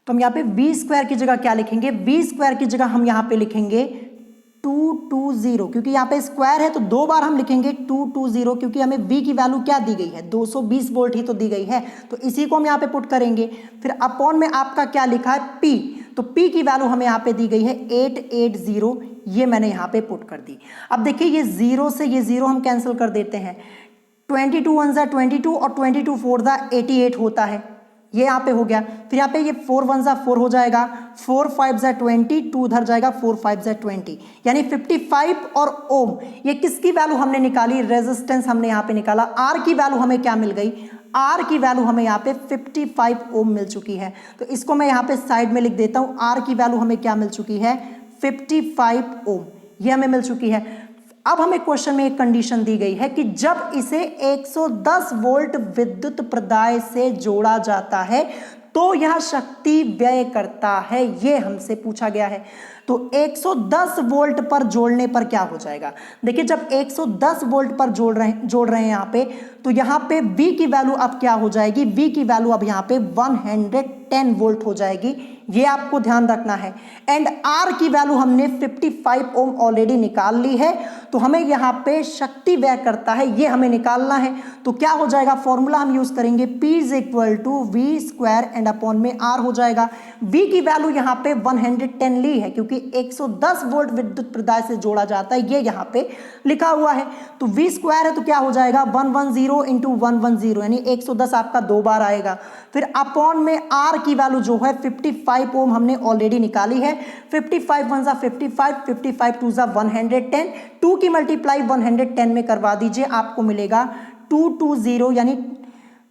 तो हम यहाँ पे V² की जगह क्या लिखेंगे, V² की जगह हम यहाँ पे लिखेंगे 220, क्योंकि यहाँ पे स्क्वायर है तो 2 बार हम लिखेंगे 220, क्योंकि हमें V की वैल्यू क्या दी गई है, 220 वोल्ट ही तो दी गई है, तो इसी को हम यहाँ पे पुट करेंगे। फिर अपॉन में आपका क्या लिखा है P, तो P की वैल्यू हमें यहाँ पे दी गई है 880, ये मैंने यहाँ पे पुट कर दी। अब देखिए ये 0 से ये 0 हम कैंसिल कर देते हैं, 22 × 1 = 22 और 22 × 4 = 88 होता है, ये यहाँ पे हो गया। फिर यहाँ पे ये 4 1 जा 4 हो जाएगा, 4 5 जा 20, 2 उधर जाएगा, 4 5 जा 20, यानी 55 और ओम। ये किसकी वैल्यू हमने निकाली? रेजिस्टेंस हमने यहाँ पे निकाला। आर की वैल्यू हमें क्या मिल गई? आर की वैल्यू हमें यहाँ पे 55 ओम मिल चुकी है। तो इसको मैं यहाँ पे साइड में लिख देता हूँ। आर की वैल्यू हमें क्या मिल चुकी है? 55 ओम, ये हमें मिल चुकी है। अब हमें क्वेश्चन में एक कंडीशन दी गई है कि जब इसे 110 वोल्ट विद्युत प्रदाय से जोड़ा जाता है तो यह शक्ति व्यय करता है, ये हमसे पूछा गया है। तो 110 वोल्ट पर जोड़ने पर क्या हो जाएगा? देखिए जब 110 वोल्ट पर जोड़ रहे हैं यहाँ पे, तो यहाँ पे V की वैल्यू अब क्या हो जाएगी? V की वैल्यू अब यहाँ पे 110 वोल्ट हो जाएगी, ये आपको ध्यान रखना है। एंड R की वैल्यू हमने 55 ओम ऑलरेडी निकाल ली है, तो हमें यहाँ पे शक्ति व्यय करता है ये हमें निकालना है। तो क्या हो जाएगा? फॉर्मूला हम यूज करेंगे P is equal to V square and upon में R हो जाएगा। V की वैल्यू यहाँ पे 110 ली है क्योंकि 110 वोल्ट विद्युत प्रदाय से जोड़ा जाता है, ये यहाँ पे लिखा हुआ है। तो V स्क्वायर है तो क्या हो जाएगा? 110 इंटू 110, यानी 110 आपका 2 बार आएगा। फिर अपॉन में R की वैल्यू जो है 55 ओम हमने ऑलरेडी निकाली है। 55 1 जा 55, 55 2 जा 110, 2 की मल्टीप्लाई 110 में करवा दीजिए, आपको मिलेगा 220 यानी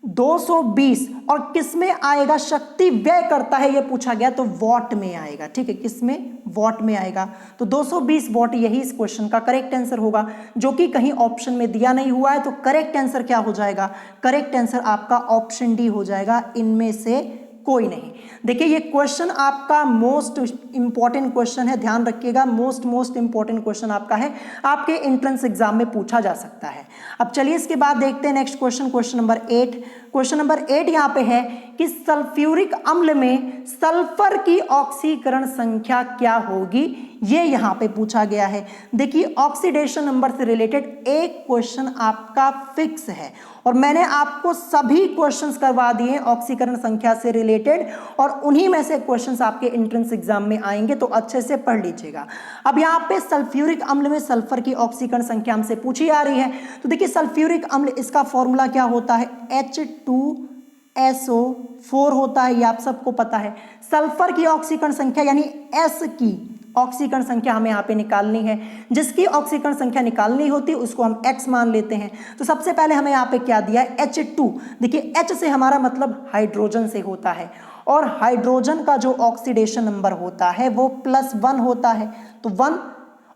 220। और किस में आएगा? शक्ति व्यय करता है ये पूछा गया, तो वॉट में आएगा। ठीक है, किस में? वॉट में आएगा। तो 220 वॉट यही इस क्वेश्चन का करेक्ट आंसर होगा, जो कि कहीं ऑप्शन में दिया नहीं हुआ है। तो करेक्ट आंसर क्या हो जाएगा? करेक्ट आंसर आपका ऑप्शन डी हो जाएगा, इनमें से कोई नहीं। देखिए ये क्वेश्चन आपका मोस्ट इंपॉर्टेंट क्वेश्चन है, ध्यान रखिएगा। मोस्ट इंपॉर्टेंट क्वेश्चन आपका है, आपके एंट्रेंस एग्जाम में पूछा जा सकता है। अब चलिए इसके बाद देखते हैं next question, question number 8। Question number 8 यहाँ पे है कि सल्फ्यूरिक अम्ल में सल्फर की ऑक्सीकरण संख्या क्या होगी, ये यहाँ पे पूछा गया है। देखिए ऑक्सीडेशन नंबर से रिलेटेड एक क्वेश्चन आपका फिक्स है और मैंने आपको सभी क्वेश्चंस करवा दिए ऑक्सीकरण संख्या से रिलेटेड, और उन्हीं में से क्वेश्चंस आपके एंट्रेंस एग्जाम में आएंगे, तो अच्छे से पढ़ लीजिएगा। अब यहाँ पे सल्फ्यूरिक अम्ल में सल्फर की ऑक्सीकरण संख्या हमसे पूछी आ रही है। तो देखिए सल्फ्यूरिक अम्ल, इसका फॉर्मूला क्या होता है? H2SO4 होता है, ये आप सबको पता है। सल्फर की ऑक्सीकरण संख्या यानी S की ऑक्सीकरण संख्या हमें यहाँ पे निकालनी है। जिसकी ऑक्सीकरण संख्या निकालनी होती है उसको हम X मान लेते हैं। तो सबसे पहले हमें यहाँ पे क्या दिया है? H2। देखिए H से हमारा मतलब हाइड्रोजन से होता है, और हाइड्रोजन का जो ऑक्सीडेशन नंबर होता है वो +1 होता है। तो 1,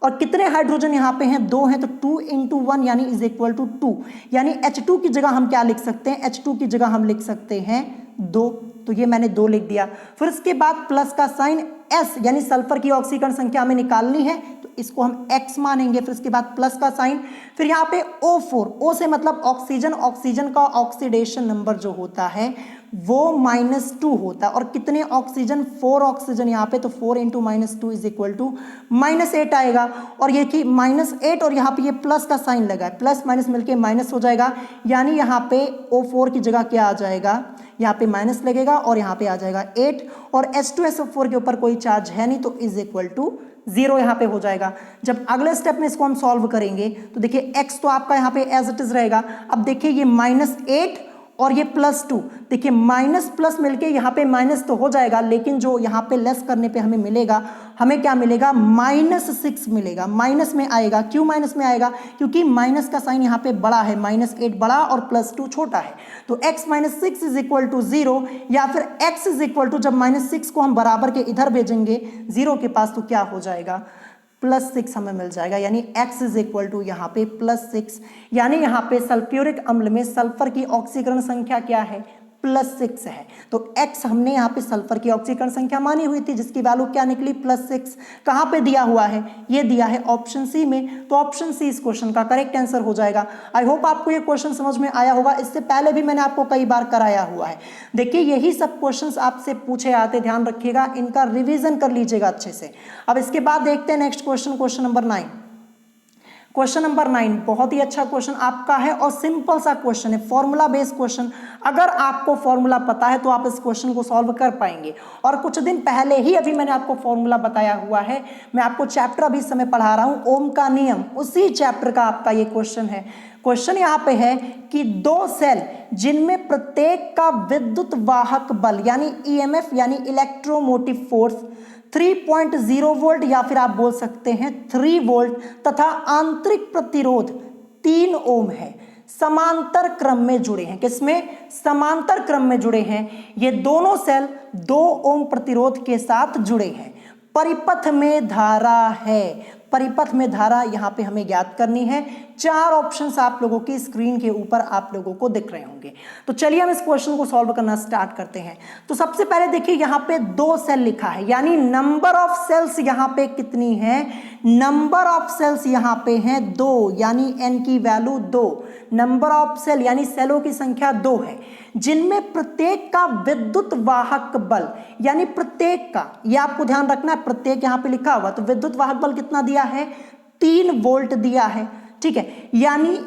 और कितने हाइड्रोजन यहाँ पे हैं? 2 हैं, तो 2 इंटू 1 यानी इज इक्वल टू 2, यानी H2 की जगह हम क्या लिख सकते हैं? H2 की जगह हम लिख सकते हैं 2, तो ये मैंने 2 लिख दिया। फिर इसके बाद प्लस का साइन S, यानी सल्फर की ऑक्सीकरण संख्या हमें निकालनी है, तो इसको हम X मानेंगे। फिर इसके बाद प्लस का साइन, फिर यहाँ पे O4, O से मतलब ऑक्सीजन, ऑक्सीजन का ऑक्सीडेशन नंबर जो होता है वो -2 होता है। और कितने ऑक्सीजन? 4 ऑक्सीजन यहाँ पे, तो 4 इंटू -2 इज इक्वल टू -8 आएगा। और ये कि -8 और यहाँ पे ये प्लस का साइन लगा है, प्लस माइनस मिलके माइनस हो जाएगा, यानी यहाँ पे O4 की जगह क्या आ जाएगा? यहाँ पे माइनस लगेगा और यहाँ पे आ जाएगा 8, और H2SO4 के ऊपर कोई चार्ज है नहीं, तो इज इक्वल टू 0 यहाँ पे हो जाएगा। जब अगले स्टेप में इसको हम सॉल्व करेंगे तो देखिए x तो आपका यहाँ पे एज इट इज रहेगा। अब देखिए ये -8 और ये +2, देखिए माइनस प्लस मिलके यहाँ पे माइनस तो हो जाएगा, लेकिन जो यहाँ पे लेस करने पे हमें मिलेगा, हमें क्या मिलेगा? -6 मिलेगा। माइनस में आएगा, क्यों माइनस में आएगा? क्योंकि माइनस का साइन यहाँ पे बड़ा है, -8 बड़ा और +2 छोटा है। तो x - 6 इज इक्वल टू 0, या फिर x इज इक्वल टू, जब -6 को हम बराबर के इधर भेजेंगे 0 के पास, तो क्या हो जाएगा? +6 हमें मिल जाएगा, यानी x इज इक्वल टू यहाँ पे +6, यानी यहाँ पे सल्फ्यूरिक अम्ल में सल्फर की ऑक्सीकरण संख्या क्या है? +6 है। तो x हमने यहाँ पे सल्फर की ऑक्सीकरण संख्या मानी हुई थी, जिसकी वैल्यू क्या निकली? +6। कहाँ पे दिया हुआ है? ये दिया है ऑप्शन सी में, तो ऑप्शन सी इस क्वेश्चन का करेक्ट आंसर हो जाएगा। आई होप आपको ये क्वेश्चन समझ में आया होगा, इससे पहले भी मैंने आपको कई बार कराया हुआ है। देखिए यही सब क्वेश्चन आपसे पूछे आते, ध्यान रखिएगा, इनका रिविजन कर लीजिएगा अच्छे से। अब इसके बाद देखते हैं next question, question number 9। Question number 9 बहुत ही अच्छा क्वेश्चन आपका है और सिंपल सा क्वेश्चन है, फॉर्मूला बेस्ड क्वेश्चन। अगर आपको फॉर्मूला पता है तो आप इस क्वेश्चन को सॉल्व कर पाएंगे। और कुछ दिन पहले ही अभी मैंने आपको फॉर्मूला बताया हुआ है, मैं आपको चैप्टर अभी इस समय पढ़ा रहा हूं, ओम का नियम, उसी चैप्टर का आपका ये क्वेश्चन है। क्वेश्चन यहाँ पे है कि दो सेल जिनमें प्रत्येक का विद्युत वाहक बल यानी ईएमएफ यानी इलेक्ट्रोमोटिव फोर्स 3.0 वोल्ट या फिर आप बोल सकते हैं 3 वोल्ट तथा आंतरिक प्रतिरोध 3 ओम है, समांतर क्रम में जुड़े हैं। किसमें? समांतर क्रम में जुड़े हैं। ये दोनों सेल 2 ओम प्रतिरोध के साथ जुड़े हैं। परिपथ में धारा है, परिपथ में धारा यहां पे हमें ज्ञात करनी है। 4 ऑप्शंस आप लोगों की स्क्रीन के ऊपर आप लोगों को दिख रहे होंगे। तो चलिए हम इस क्वेश्चन को सॉल्व करना स्टार्ट करते हैं। तो सबसे पहले देखिए यहां पे 2 सेल लिखा है, यानी नंबर ऑफ सेल्स यहां पे कितनी है? नंबर ऑफ सेल्स यहां पे हैं 2, यानी n की वैल्यू 2। नंबर ऑफ सेल यानी सेलों की संख्या 2 है, जिनमें प्रत्येक का विद्युत वाहक बल यानी प्रत्येक का, ये आपको ध्यान रखना है, प्रत्येक यहां पे लिखा हुआ, तो विद्युत वाहक बल कितना दिया है? 3 वोल्ट दिया है। ठीक है, यानी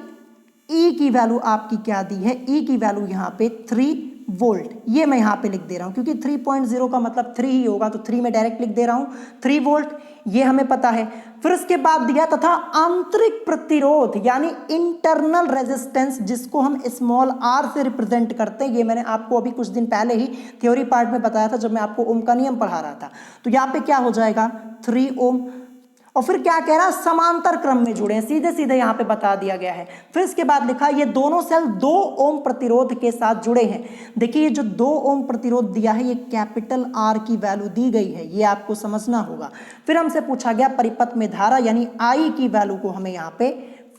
E की वैल्यू आपकी क्या दी है? E की वैल्यू यहां पे 3 वोल्ट। ये मैं यहां पे लिख दे रहा हूं क्योंकि 3.0 का मतलब 3 ही होगा, तो 3 में डायरेक्ट लिख दे रहा हूं, 3 वोल्ट, ये हमें पता है। फिर उसके बाद दिया तथा आंतरिक प्रतिरोध यानी इंटरनल रेजिस्टेंस, जिसको हम स्मॉल r से रिप्रेजेंट करते हैं। ये मैंने आपको अभी कुछ दिन पहले ही थ्योरी पार्ट में बताया था जब मैं आपको ओम का नियम पढ़ा रहा था। तो यहाँ पे क्या हो जाएगा? 3 ओम। और फिर क्या कह रहा है? समांतर क्रम में जुड़े हैं, सीधे सीधे यहाँ पे बता दिया गया है। फिर इसके बाद लिखा ये दोनों सेल 2 ओम प्रतिरोध के साथ जुड़े हैं। देखिए ये जो 2 ओम प्रतिरोध दिया है, ये कैपिटल R की वैल्यू दी गई है, ये आपको समझना होगा। फिर हमसे पूछा गया परिपथ में धारा यानी I की वैल्यू को हमें यहाँ पे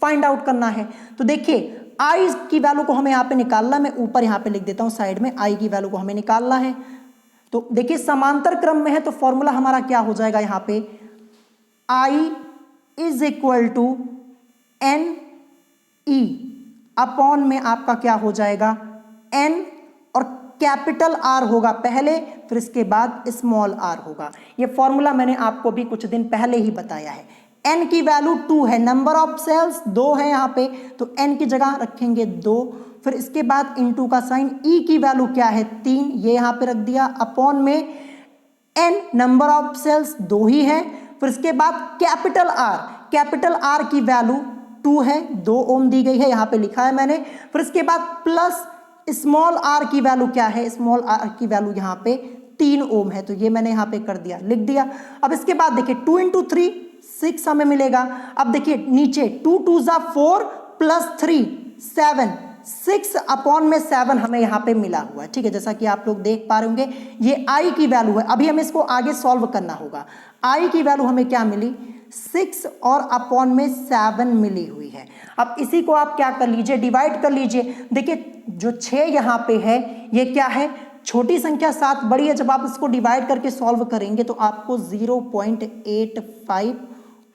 फाइंड आउट करना है। तो देखिए I की वैल्यू को हमें यहाँ पे निकालना, मैं ऊपर यहाँ पे लिख देता हूँ साइड में, I की वैल्यू को हमें निकालना है। तो देखिए समांतर क्रम में है, तो फॉर्मूला हमारा क्या हो जाएगा यहाँ पे? I is equal to N E upon में आपका क्या हो जाएगा? N, और कैपिटल R होगा पहले, फिर इसके बाद स्मॉल r होगा। ये फॉर्मूला मैंने आपको भी कुछ दिन पहले ही बताया है। N की वैल्यू 2 है, नंबर ऑफ सेल्स 2 है यहाँ पे, तो N की जगह रखेंगे 2। फिर इसके बाद इनटू का साइन, E की वैल्यू क्या है? 3, ये यहाँ पे रख दिया, अपॉन में N, नंबर ऑफ सेल्स 2 ही है। फिर इसके बाद कैपिटल R की वैल्यू 2 है, 2 ओम दी गई है, यहाँ पे लिखा है मैंने। फिर इसके बाद प्लस स्मॉल r की वैल्यू क्या है? स्मॉल r की वैल्यू यहाँ पे 3 ओम है, तो ये मैंने यहाँ पे कर दिया, लिख दिया। अब इसके बाद देखिए 2 इंटू 3 6 हमें मिलेगा। अब देखिए नीचे 2 2 जा 4 प्लस 3 7, 6 अपॉन में 7 हमें यहाँ पे मिला हुआ है। ठीक है, जैसा कि आप लोग देख पा रहे होंगे, ये I की वैल्यू है। अभी हमें इसको आगे सॉल्व करना होगा। I की वैल्यू हमें क्या मिली? 6 और अपॉन में 7 मिली हुई है। अब इसी को आप क्या कर लीजिए? डिवाइड कर लीजिए। देखिए जो 6 यहाँ पे है, ये क्या है? छोटी संख्या 7 बड़ी है। जब आप इसको डिवाइड करके सॉल्व करेंगे तो आपको 0.85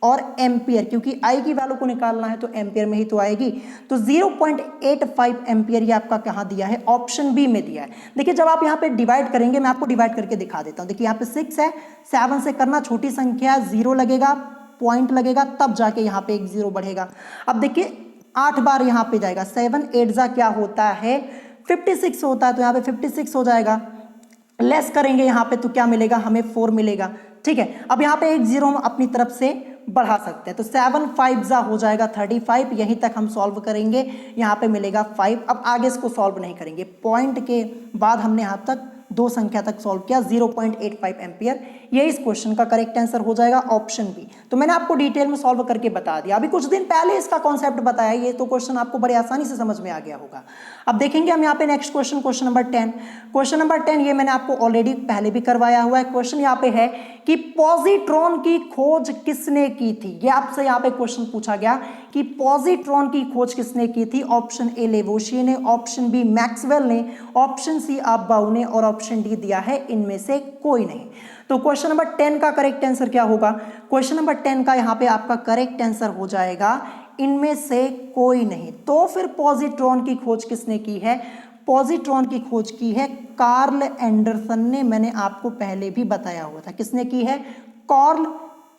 और एम्पियर, क्योंकि आई की वैल्यू को निकालना है तो एम्पियर में ही तो आएगी, तो 0.85 एम्पियर ये आपका कहाँ दिया है? ऑप्शन बी में दिया है। देखिए जब आप यहाँ पे डिवाइड करेंगे, मैं आपको डिवाइड करके दिखा देता हूँ। देखिए यहाँ पे 6 है, 7 से करना, छोटी संख्या 0 लगेगा, पॉइंट लगेगा, तब जाके यहाँ पे एक 0 बढ़ेगा। अब देखिए 8 बार यहाँ पे जाएगा, 7 8 जा क्या होता है? 56 होता है, तो यहाँ पे 56 हो जाएगा। लेस करेंगे यहाँ पे तो क्या मिलेगा? हमें 4 मिलेगा। ठीक है, अब यहाँ पे एक 0 हम अपनी तरफ से बढ़ा सकते हैं, तो 7 5 जा हो जाएगा 35। यहीं तक हम सॉल्व करेंगे, यहाँ पे मिलेगा 5। अब आगे इसको सॉल्व नहीं करेंगे, पॉइंट के बाद हमने यहाँ तक 2 संख्या तक सॉल्व किया, 0.85 एम्पियर, ये इस क्वेश्चन का करेक्ट आंसर हो जाएगा, ऑप्शन बी। तो मैंने आपको डिटेल में सॉल्व करके बता दिया, अभी कुछ दिन पहले इसका कॉन्सेप्ट बताया, ये तो क्वेश्चन आपको बड़े आसानी से समझ में आ गया होगा। अब देखेंगे हम यहाँ पे next question, question number 10। Question number 10 ये मैंने आपको ऑलरेडी पहले भी करवाया हुआ है। क्वेश्चन यहाँ पे है कि पॉजिट्रॉन की खोज किसने की थी? ये आपसे यहाँ पे क्वेश्चन पूछा गया कि पॉजिट्रॉन की खोज किसने की थी? ऑप्शन ए लेवोशिए ने, ऑप्शन बी मैक्सवेल ने, ऑप्शन सी अबाउ ने, और ऑप्शन डी दिया है इनमें से कोई नहीं। तो क्वेश्चन नंबर 10 का करेक्ट आंसर क्या होगा? क्वेश्चन नंबर 10 का यहाँ पे आपका करेक्ट आंसर हो जाएगा इनमें से कोई नहीं। तो फिर पॉजिट्रॉन की खोज किसने की है? पॉजिट्रॉन की खोज की है कार्ल एंडरसन ने, मैंने आपको पहले भी बताया हुआ था। किसने की है? कार्ल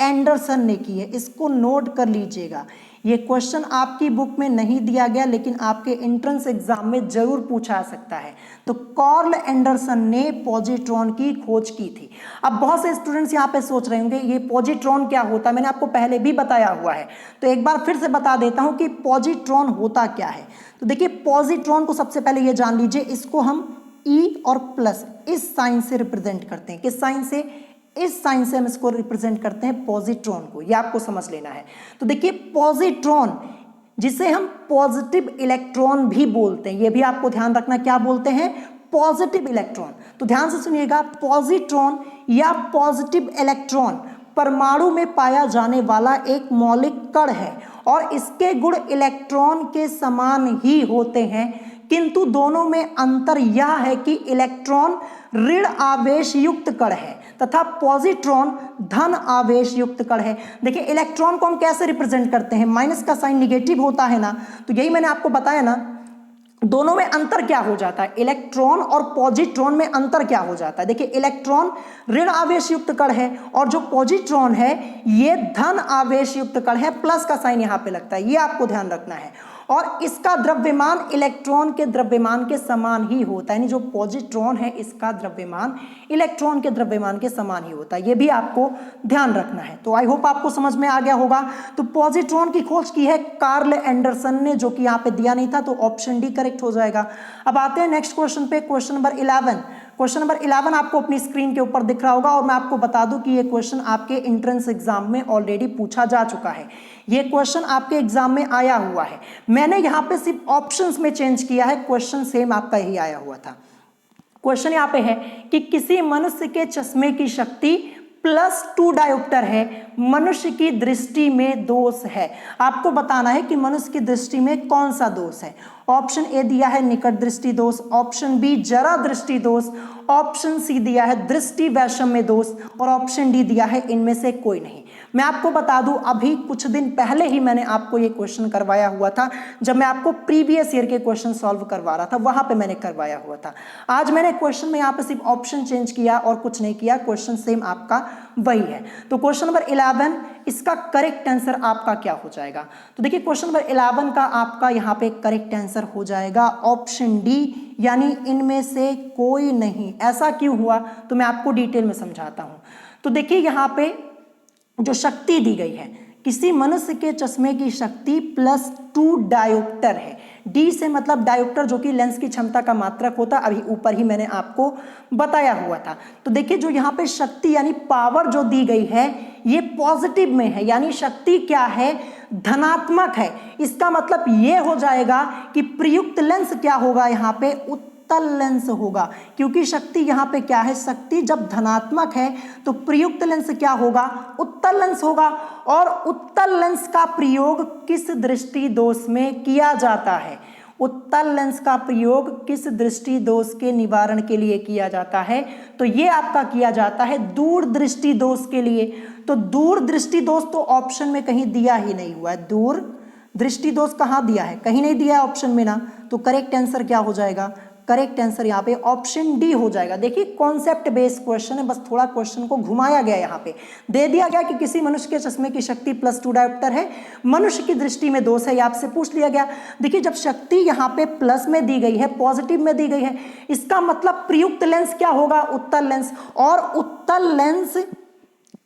एंडरसन ने की है, इसको नोट कर लीजिएगा। ये क्वेश्चन आपकी बुक में नहीं दिया गया लेकिन आपके एंट्रेंस एग्जाम में जरूर पूछा जा सकता है। तो कार्ल एंडरसन ने पॉजिट्रॉन की खोज की थी। अब बहुत से स्टूडेंट्स यहाँ पे सोच रहे होंगे ये पॉजिट्रॉन क्या होता है, मैंने आपको पहले भी बताया हुआ है, तो एक बार फिर से बता देता हूँ कि पॉजिट्रॉन होता क्या है। तो देखिए पॉजिट्रॉन को सबसे पहले ये जान लीजिए, इसको हम ई और प्लस इस साइन से रिप्रेजेंट करते हैं। किस साइन से? इस साइन से हम इसको रिप्रेजेंट करते हैं पॉजिट्रॉन को, ये आपको समझ लेना है। तो देखिए पॉजिट्रॉन जिसे हम पॉजिटिव इलेक्ट्रॉन भी बोलते हैं, ये भी आपको ध्यान रखना, क्या बोलते हैं? Positive electron. तो ध्यान से सुनिएगा, पॉजिट्रॉन या पॉजिटिव इलेक्ट्रॉन परमाणु में पाया जाने वाला एक मौलिक कण है और इसके गुण इलेक्ट्रॉन के समान ही होते हैं, किंतु दोनों में अंतर यह है कि इलेक्ट्रॉन ऋण आवेश युक्त कण है तथा पॉजिट्रॉन धन आवेश युक्त कण है। देखिए इलेक्ट्रॉन को हम कैसे रिप्रेजेंट करते हैं, माइनस का साइन निगेटिव होता है ना, तो यही मैंने आपको बताया ना, दोनों में अंतर क्या हो जाता है, इलेक्ट्रॉन और पॉजिट्रॉन में अंतर क्या हो जाता है। देखिए इलेक्ट्रॉन ऋण आवेश युक्त कण है और जो पॉजिट्रॉन है ये धन आवेश युक्त कण है, प्लस का साइन यहां पे लगता है, ये आपको ध्यान रखना है। और इसका द्रव्यमान इलेक्ट्रॉन के द्रव्यमान के समान ही होता है, यानी जो पॉजिट्रॉन है इसका द्रव्यमान इलेक्ट्रॉन के द्रव्यमान के समान ही होता है, ये भी आपको ध्यान रखना है। तो आई होप आपको समझ में आ गया होगा। तो पॉजिट्रॉन की खोज की है कार्ल एंडरसन ने, जो कि यहाँ पे दिया नहीं था, तो ऑप्शन डी करेक्ट हो जाएगा। अब आते हैं नेक्स्ट क्वेश्चन पे, क्वेश्चन नंबर 11। क्वेश्चन नंबर 11 आपको अपनी स्क्रीन के ऊपर दिख रहा होगा और मैं आपको बता दूं कि ये क्वेश्चन आपके एंट्रेंस एग्जाम में ऑलरेडी पूछा जा चुका है। ये क्वेश्चन आपके एग्जाम में आया हुआ है, मैंने यहाँ पे सिर्फ ऑप्शंस में चेंज किया है, क्वेश्चन सेम आपका ही आया हुआ था। क्वेश्चन यहाँ पे है कि किसी मनुष्य के चश्मे की शक्ति +2 डायोप्टर है, मनुष्य की दृष्टि में दोष है। आपको बताना है कि मनुष्य की दृष्टि में कौन सा दोष है। ऑप्शन ए दिया है निकट दृष्टि दोष, ऑप्शन बी जरा दृष्टि दोष, ऑप्शन सी दिया है दृष्टि वैषम्य दोष और ऑप्शन डी दिया है इनमें से कोई नहीं। मैं आपको बता दूं अभी कुछ दिन पहले ही मैंने आपको ये क्वेश्चन करवाया हुआ था, जब मैं आपको प्रीवियस ईयर के क्वेश्चन सॉल्व करवा रहा था वहां पे मैंने करवाया हुआ था। आज मैंने क्वेश्चन में यहाँ पे सिर्फ ऑप्शन चेंज किया और कुछ नहीं किया, क्वेश्चन सेम आपका वही है। तो क्वेश्चन नंबर 11 इसका करेक्ट आंसर आपका क्या हो जाएगा? तो देखिए क्वेश्चन नंबर 11 का आपका यहाँ पे करेक्ट आंसर हो जाएगा ऑप्शन डी, यानी इनमें से कोई नहीं। ऐसा क्यों हुआ तो मैं आपको डिटेल में समझाता हूं। तो देखिए यहाँ पे जो शक्ति दी गई है, किसी मनुष्य के चश्मे की शक्ति +2 डायोप्टर है। डी से मतलब डायोप्टर जो कि लेंस की क्षमता का मात्रक होता, अभी ऊपर ही मैंने आपको बताया हुआ था। तो देखिए जो यहाँ पे शक्ति यानी पावर जो दी गई है ये पॉजिटिव में है, यानी शक्ति क्या है, धनात्मक है। इसका मतलब ये हो जाएगा कि प्रयुक्त लेंस क्या होगा, यहाँ पे उत्तल लेंस होगा, क्योंकि शक्ति यहाँ पे क्या है, शक्ति जब धनात्मक है तो प्रयुक्त लेंस क्या होगा, उत्तल लेंस होगा। और उत्तल लेंस का प्रयोग किस दृष्टि दोष में किया जाता है? उत्तल लेंस का प्रयोग किस दृष्टि दोष के निवारण के लिए किया जाता है? तो ये आपका किया जाता है दूर दृष्टि दोष के लिए। तो दूर दृष्टि दोष तो ऑप्शन में कहीं दिया ही नहीं हुआ है, दूर दृष्टि दोष कहाँ दिया है, कहीं नहीं दिया है ऑप्शन में ना। तो करेक्ट आंसर क्या हो जाएगा, करेक्ट आंसर यहाँ पे ऑप्शन डी हो जाएगा। देखिए कॉन्सेप्ट बेस्ड क्वेश्चन है, बस थोड़ा क्वेश्चन को घुमाया गया, यहाँ पे दे दिया गया कि किसी मनुष्य के चश्मे की शक्ति +2 डायोप्टर है, मनुष्य की दृष्टि में दोष है, ये आपसे पूछ लिया गया। देखिए जब शक्ति यहाँ पे प्लस में दी गई है, पॉजिटिव में दी गई है, इसका मतलब प्रयुक्त लेंस क्या होगा, उत्तल लेंस। और उत्तल लेंस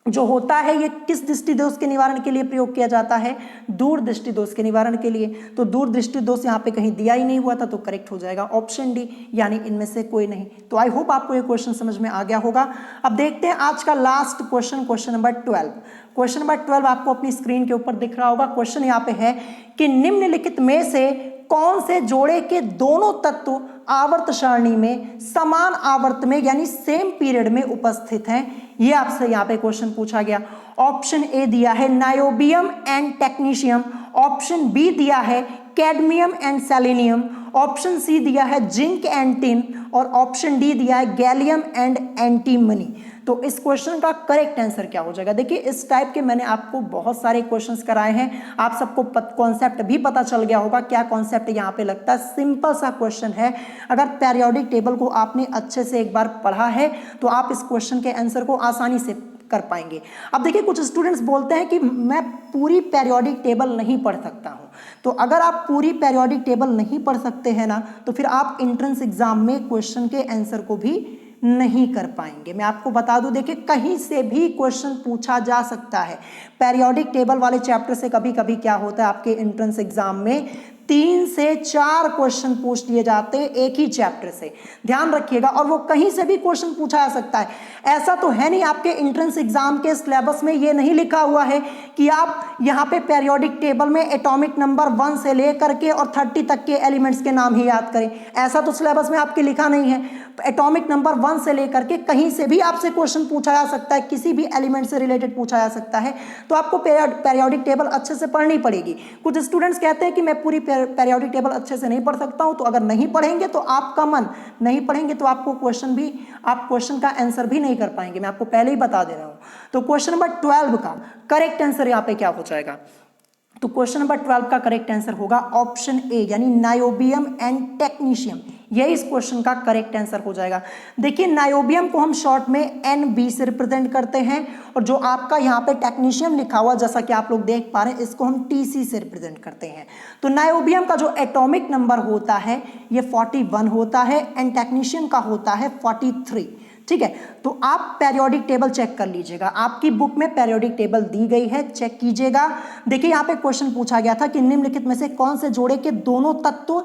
जो होता है ये किस दृष्टि दोष के निवारण के लिए प्रयोग किया जाता है, दूर दृष्टि दोष के निवारण के लिए। तो दूर दृष्टि दोष यहाँ पे कहीं दिया ही नहीं हुआ था, तो करेक्ट हो जाएगा ऑप्शन डी, यानी इनमें से कोई नहीं। तो आई होप आपको ये क्वेश्चन समझ में आ गया होगा। अब देखते हैं आज का last question, question number 12। Question number 12 आपको अपनी स्क्रीन के ऊपर दिख रहा होगा। क्वेश्चन यहाँ पे है कि निम्नलिखित में से कौन से जोड़े के दोनों तत्व आवर्त सारणी में समान आवर्त में यानी सेम पीरियड में उपस्थित हैं, ये आपसे यहाँ पे क्वेश्चन पूछा गया। ऑप्शन ए दिया है niobium and technetium, option B दिया है cadmium and selenium, option C दिया है जिंक एंड टिन और ऑप्शन डी दिया है गैलियम एंड एंटीमनी। तो इस क्वेश्चन का करेक्ट आंसर क्या हो जाएगा? देखिए इस टाइप के मैंने आपको बहुत सारे क्वेश्चंस कराए हैं, आप सबको कॉन्सेप्ट भी पता चल गया होगा। क्या कॉन्सेप्ट यहाँ पे लगता है, सिंपल सा क्वेश्चन है। अगर पीरियोडिक टेबल को आपने अच्छे से एक बार पढ़ा है तो आप इस क्वेश्चन के आंसर को आसानी से कर पाएंगे। अब देखिए कुछ स्टूडेंट्स बोलते हैं कि मैं पूरी पीरियोडिक टेबल नहीं पढ़ सकता हूं, तो अगर आप पूरी पीरियोडिक टेबल नहीं पढ़ सकते हैं ना, तो फिर आप एंट्रेंस एग्जाम में क्वेश्चन के आंसर को भी नहीं कर पाएंगे। मैं आपको बता दूं, देखिए कहीं से भी क्वेश्चन पूछा जा सकता है। पीरियोडिक टेबल वाले चैप्टर से कभी कभी क्या होता है, आपके एंट्रेंस एग्जाम में 3 से 4 क्वेश्चन पूछ लिए जाते हैं एक ही चैप्टर से, ध्यान रखिएगा। और वो कहीं से भी क्वेश्चन पूछा जा सकता है। ऐसा तो है नहीं आपके एंट्रेंस एग्जाम के सिलेबस में ये नहीं लिखा हुआ है कि आप यहाँ पे पीरियोडिक टेबल में एटॉमिक नंबर 1 से लेकर के और 30 तक के एलिमेंट्स के नाम ही याद करें। ऐसा तो सिलेबस में आपके लिखा नहीं है। एटॉमिक नंबर 1 से लेकर के कहीं से भी आपसे क्वेश्चन पूछा जा सकता है, किसी भी एलिमेंट से रिलेटेड पूछा जा सकता है। तो आपको पीरियोडिक टेबल अच्छे से पढ़नी पड़ेगी। कुछ स्टूडेंट्स कहते हैं कि मैं पूरी पीरियोडिक टेबल अच्छे से नहीं पढ़ सकता हूं, तो अगर नहीं पढ़ेंगे तो आपका मन नहीं पढ़ेंगे तो आपको आप क्वेश्चन का आंसर भी नहीं कर पाएंगे। मैं आपको पहले ही बता दे रहा हूं। तो क्वेश्चन नंबर 12 का करेक्ट आंसर यहाँ पे क्या हो जाएगा? तो क्वेश्चन नंबर 12 का करेक्ट आंसर होगा ऑप्शन ए, यानी नायोबियम एंड टेक्नीशियम। यही इस क्वेश्चन का करेक्ट आंसर हो जाएगा। देखिए नायोबियम को हम शॉर्ट में NB से रिप्रेजेंट करते हैं, और जो आपका यहाँ पे टेक्नीशियम लिखा हुआ जैसा कि आप लोग देख पा रहे हैं, इसको हम TC से रिप्रेजेंट करते हैं। तो नायोबियम का जो एटॉमिक नंबर होता है ये 41 होता है एंड टेक्नीशियम का होता है 43। ठीक है, तो आप पीरियोडिक टेबल चेक कर लीजिएगा, आपकी बुक में पीरियोडिक टेबल दी गई है, चेक कीजिएगा। देखिए यहाँ पे क्वेश्चन पूछा गया था कि निम्नलिखित में से कौन से जोड़े के दोनों तत्व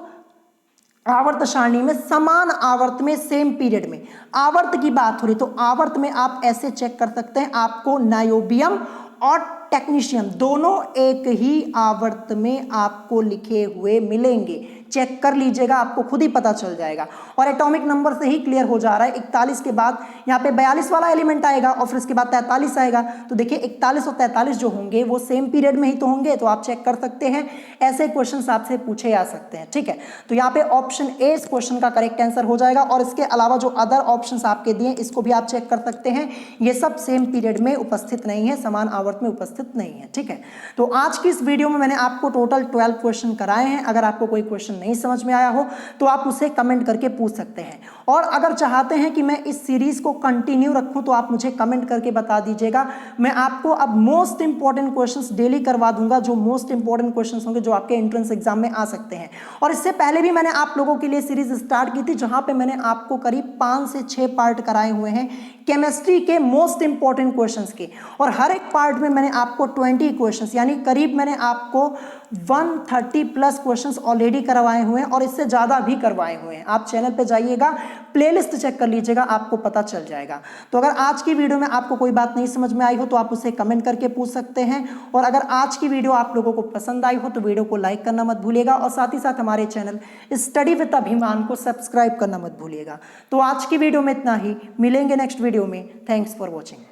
आवर्त सारणी में समान आवर्त में सेम पीरियड में, आवर्त की बात हो रही, तो आवर्त में आप ऐसे चेक कर सकते हैं, आपको नायोबियम और टेक्नीशियम दोनों एक ही आवर्त में आपको लिखे हुए मिलेंगे। चेक कर लीजिएगा, आपको खुद ही पता चल जाएगा। और एटॉमिक नंबर से ही क्लियर हो जा रहा है। 41 के बाद यहाँ पे 42 वाला एलिमेंट आएगा और फिर इसके बाद 43 आएगा। तो देखिए 41 और 43 जो होंगे वो सेम पीरियड में ही तो होंगे, तो आप चेक कर सकते हैं। ऐसे क्वेश्चन आपसे पूछे जा सकते हैं। ठीक है, तो यहाँ पे ऑप्शन ए इस क्वेश्चन का करेक्ट आंसर हो जाएगा। और इसके अलावा जो अदर ऑप्शन आपके दिए इसको भी आप चेक कर सकते हैं, ये सब सेम पीरियड में उपस्थित नहीं है, समान आवर्त में उपस्थित नहीं है। ठीक है, तो आज की इस वीडियो में मैंने आपको टोटल 12 क्वेश्चन कराए हैं। अगर आपको कोई क्वेश्चन नहीं समझ में आया हो तो आप उसे कमेंट करके पूछ सकते हैं, और अगर चाहते हैं कि मैं इस सीरीज को कंटिन्यू रखूं तो आप मुझे कमेंट करके बता दीजिएगा। मैं आपको अब मोस्ट इंपॉर्टेंट क्वेश्चंस डेली करवा दूंगा, जो मोस्ट इंपॉर्टेंट क्वेश्चंस होंगे जो आपके एंट्रेंस एग्जाम में आ सकते हैं। और इससे पहले भी मैंने आप लोगों के लिए सीरीज स्टार्ट की थी, जहां पे मैंने आपको करीब 5 से 6 पार्ट कराए हुए हैं केमिस्ट्री के मोस्ट इंपॉर्टेंट क्वेश्चंस के, और हर एक पार्ट में मैंने आपको 20 क्वेश्चंस यानी करीब मैंने आपको 130 प्लस क्वेश्चंस ऑलरेडी करवाए हुए हैं, और इससे ज़्यादा भी करवाए हुए हैं। आप चैनल पे जाइएगा, प्लेलिस्ट चेक कर लीजिएगा, आपको पता चल जाएगा। तो अगर आज की वीडियो में आपको कोई बात नहीं समझ में आई हो तो आप उसे कमेंट करके पूछ सकते हैं, और अगर आज की वीडियो आप लोगों को पसंद आई हो तो वीडियो को लाइक करना मत भूलिएगा, और साथ ही साथ हमारे चैनल स्टडी विद अभिमान को सब्सक्राइब करना मत भूलिएगा। तो आज की वीडियो में इतना ही, मिलेंगे नेक्स्ट वीडियो में। Thanks for watching.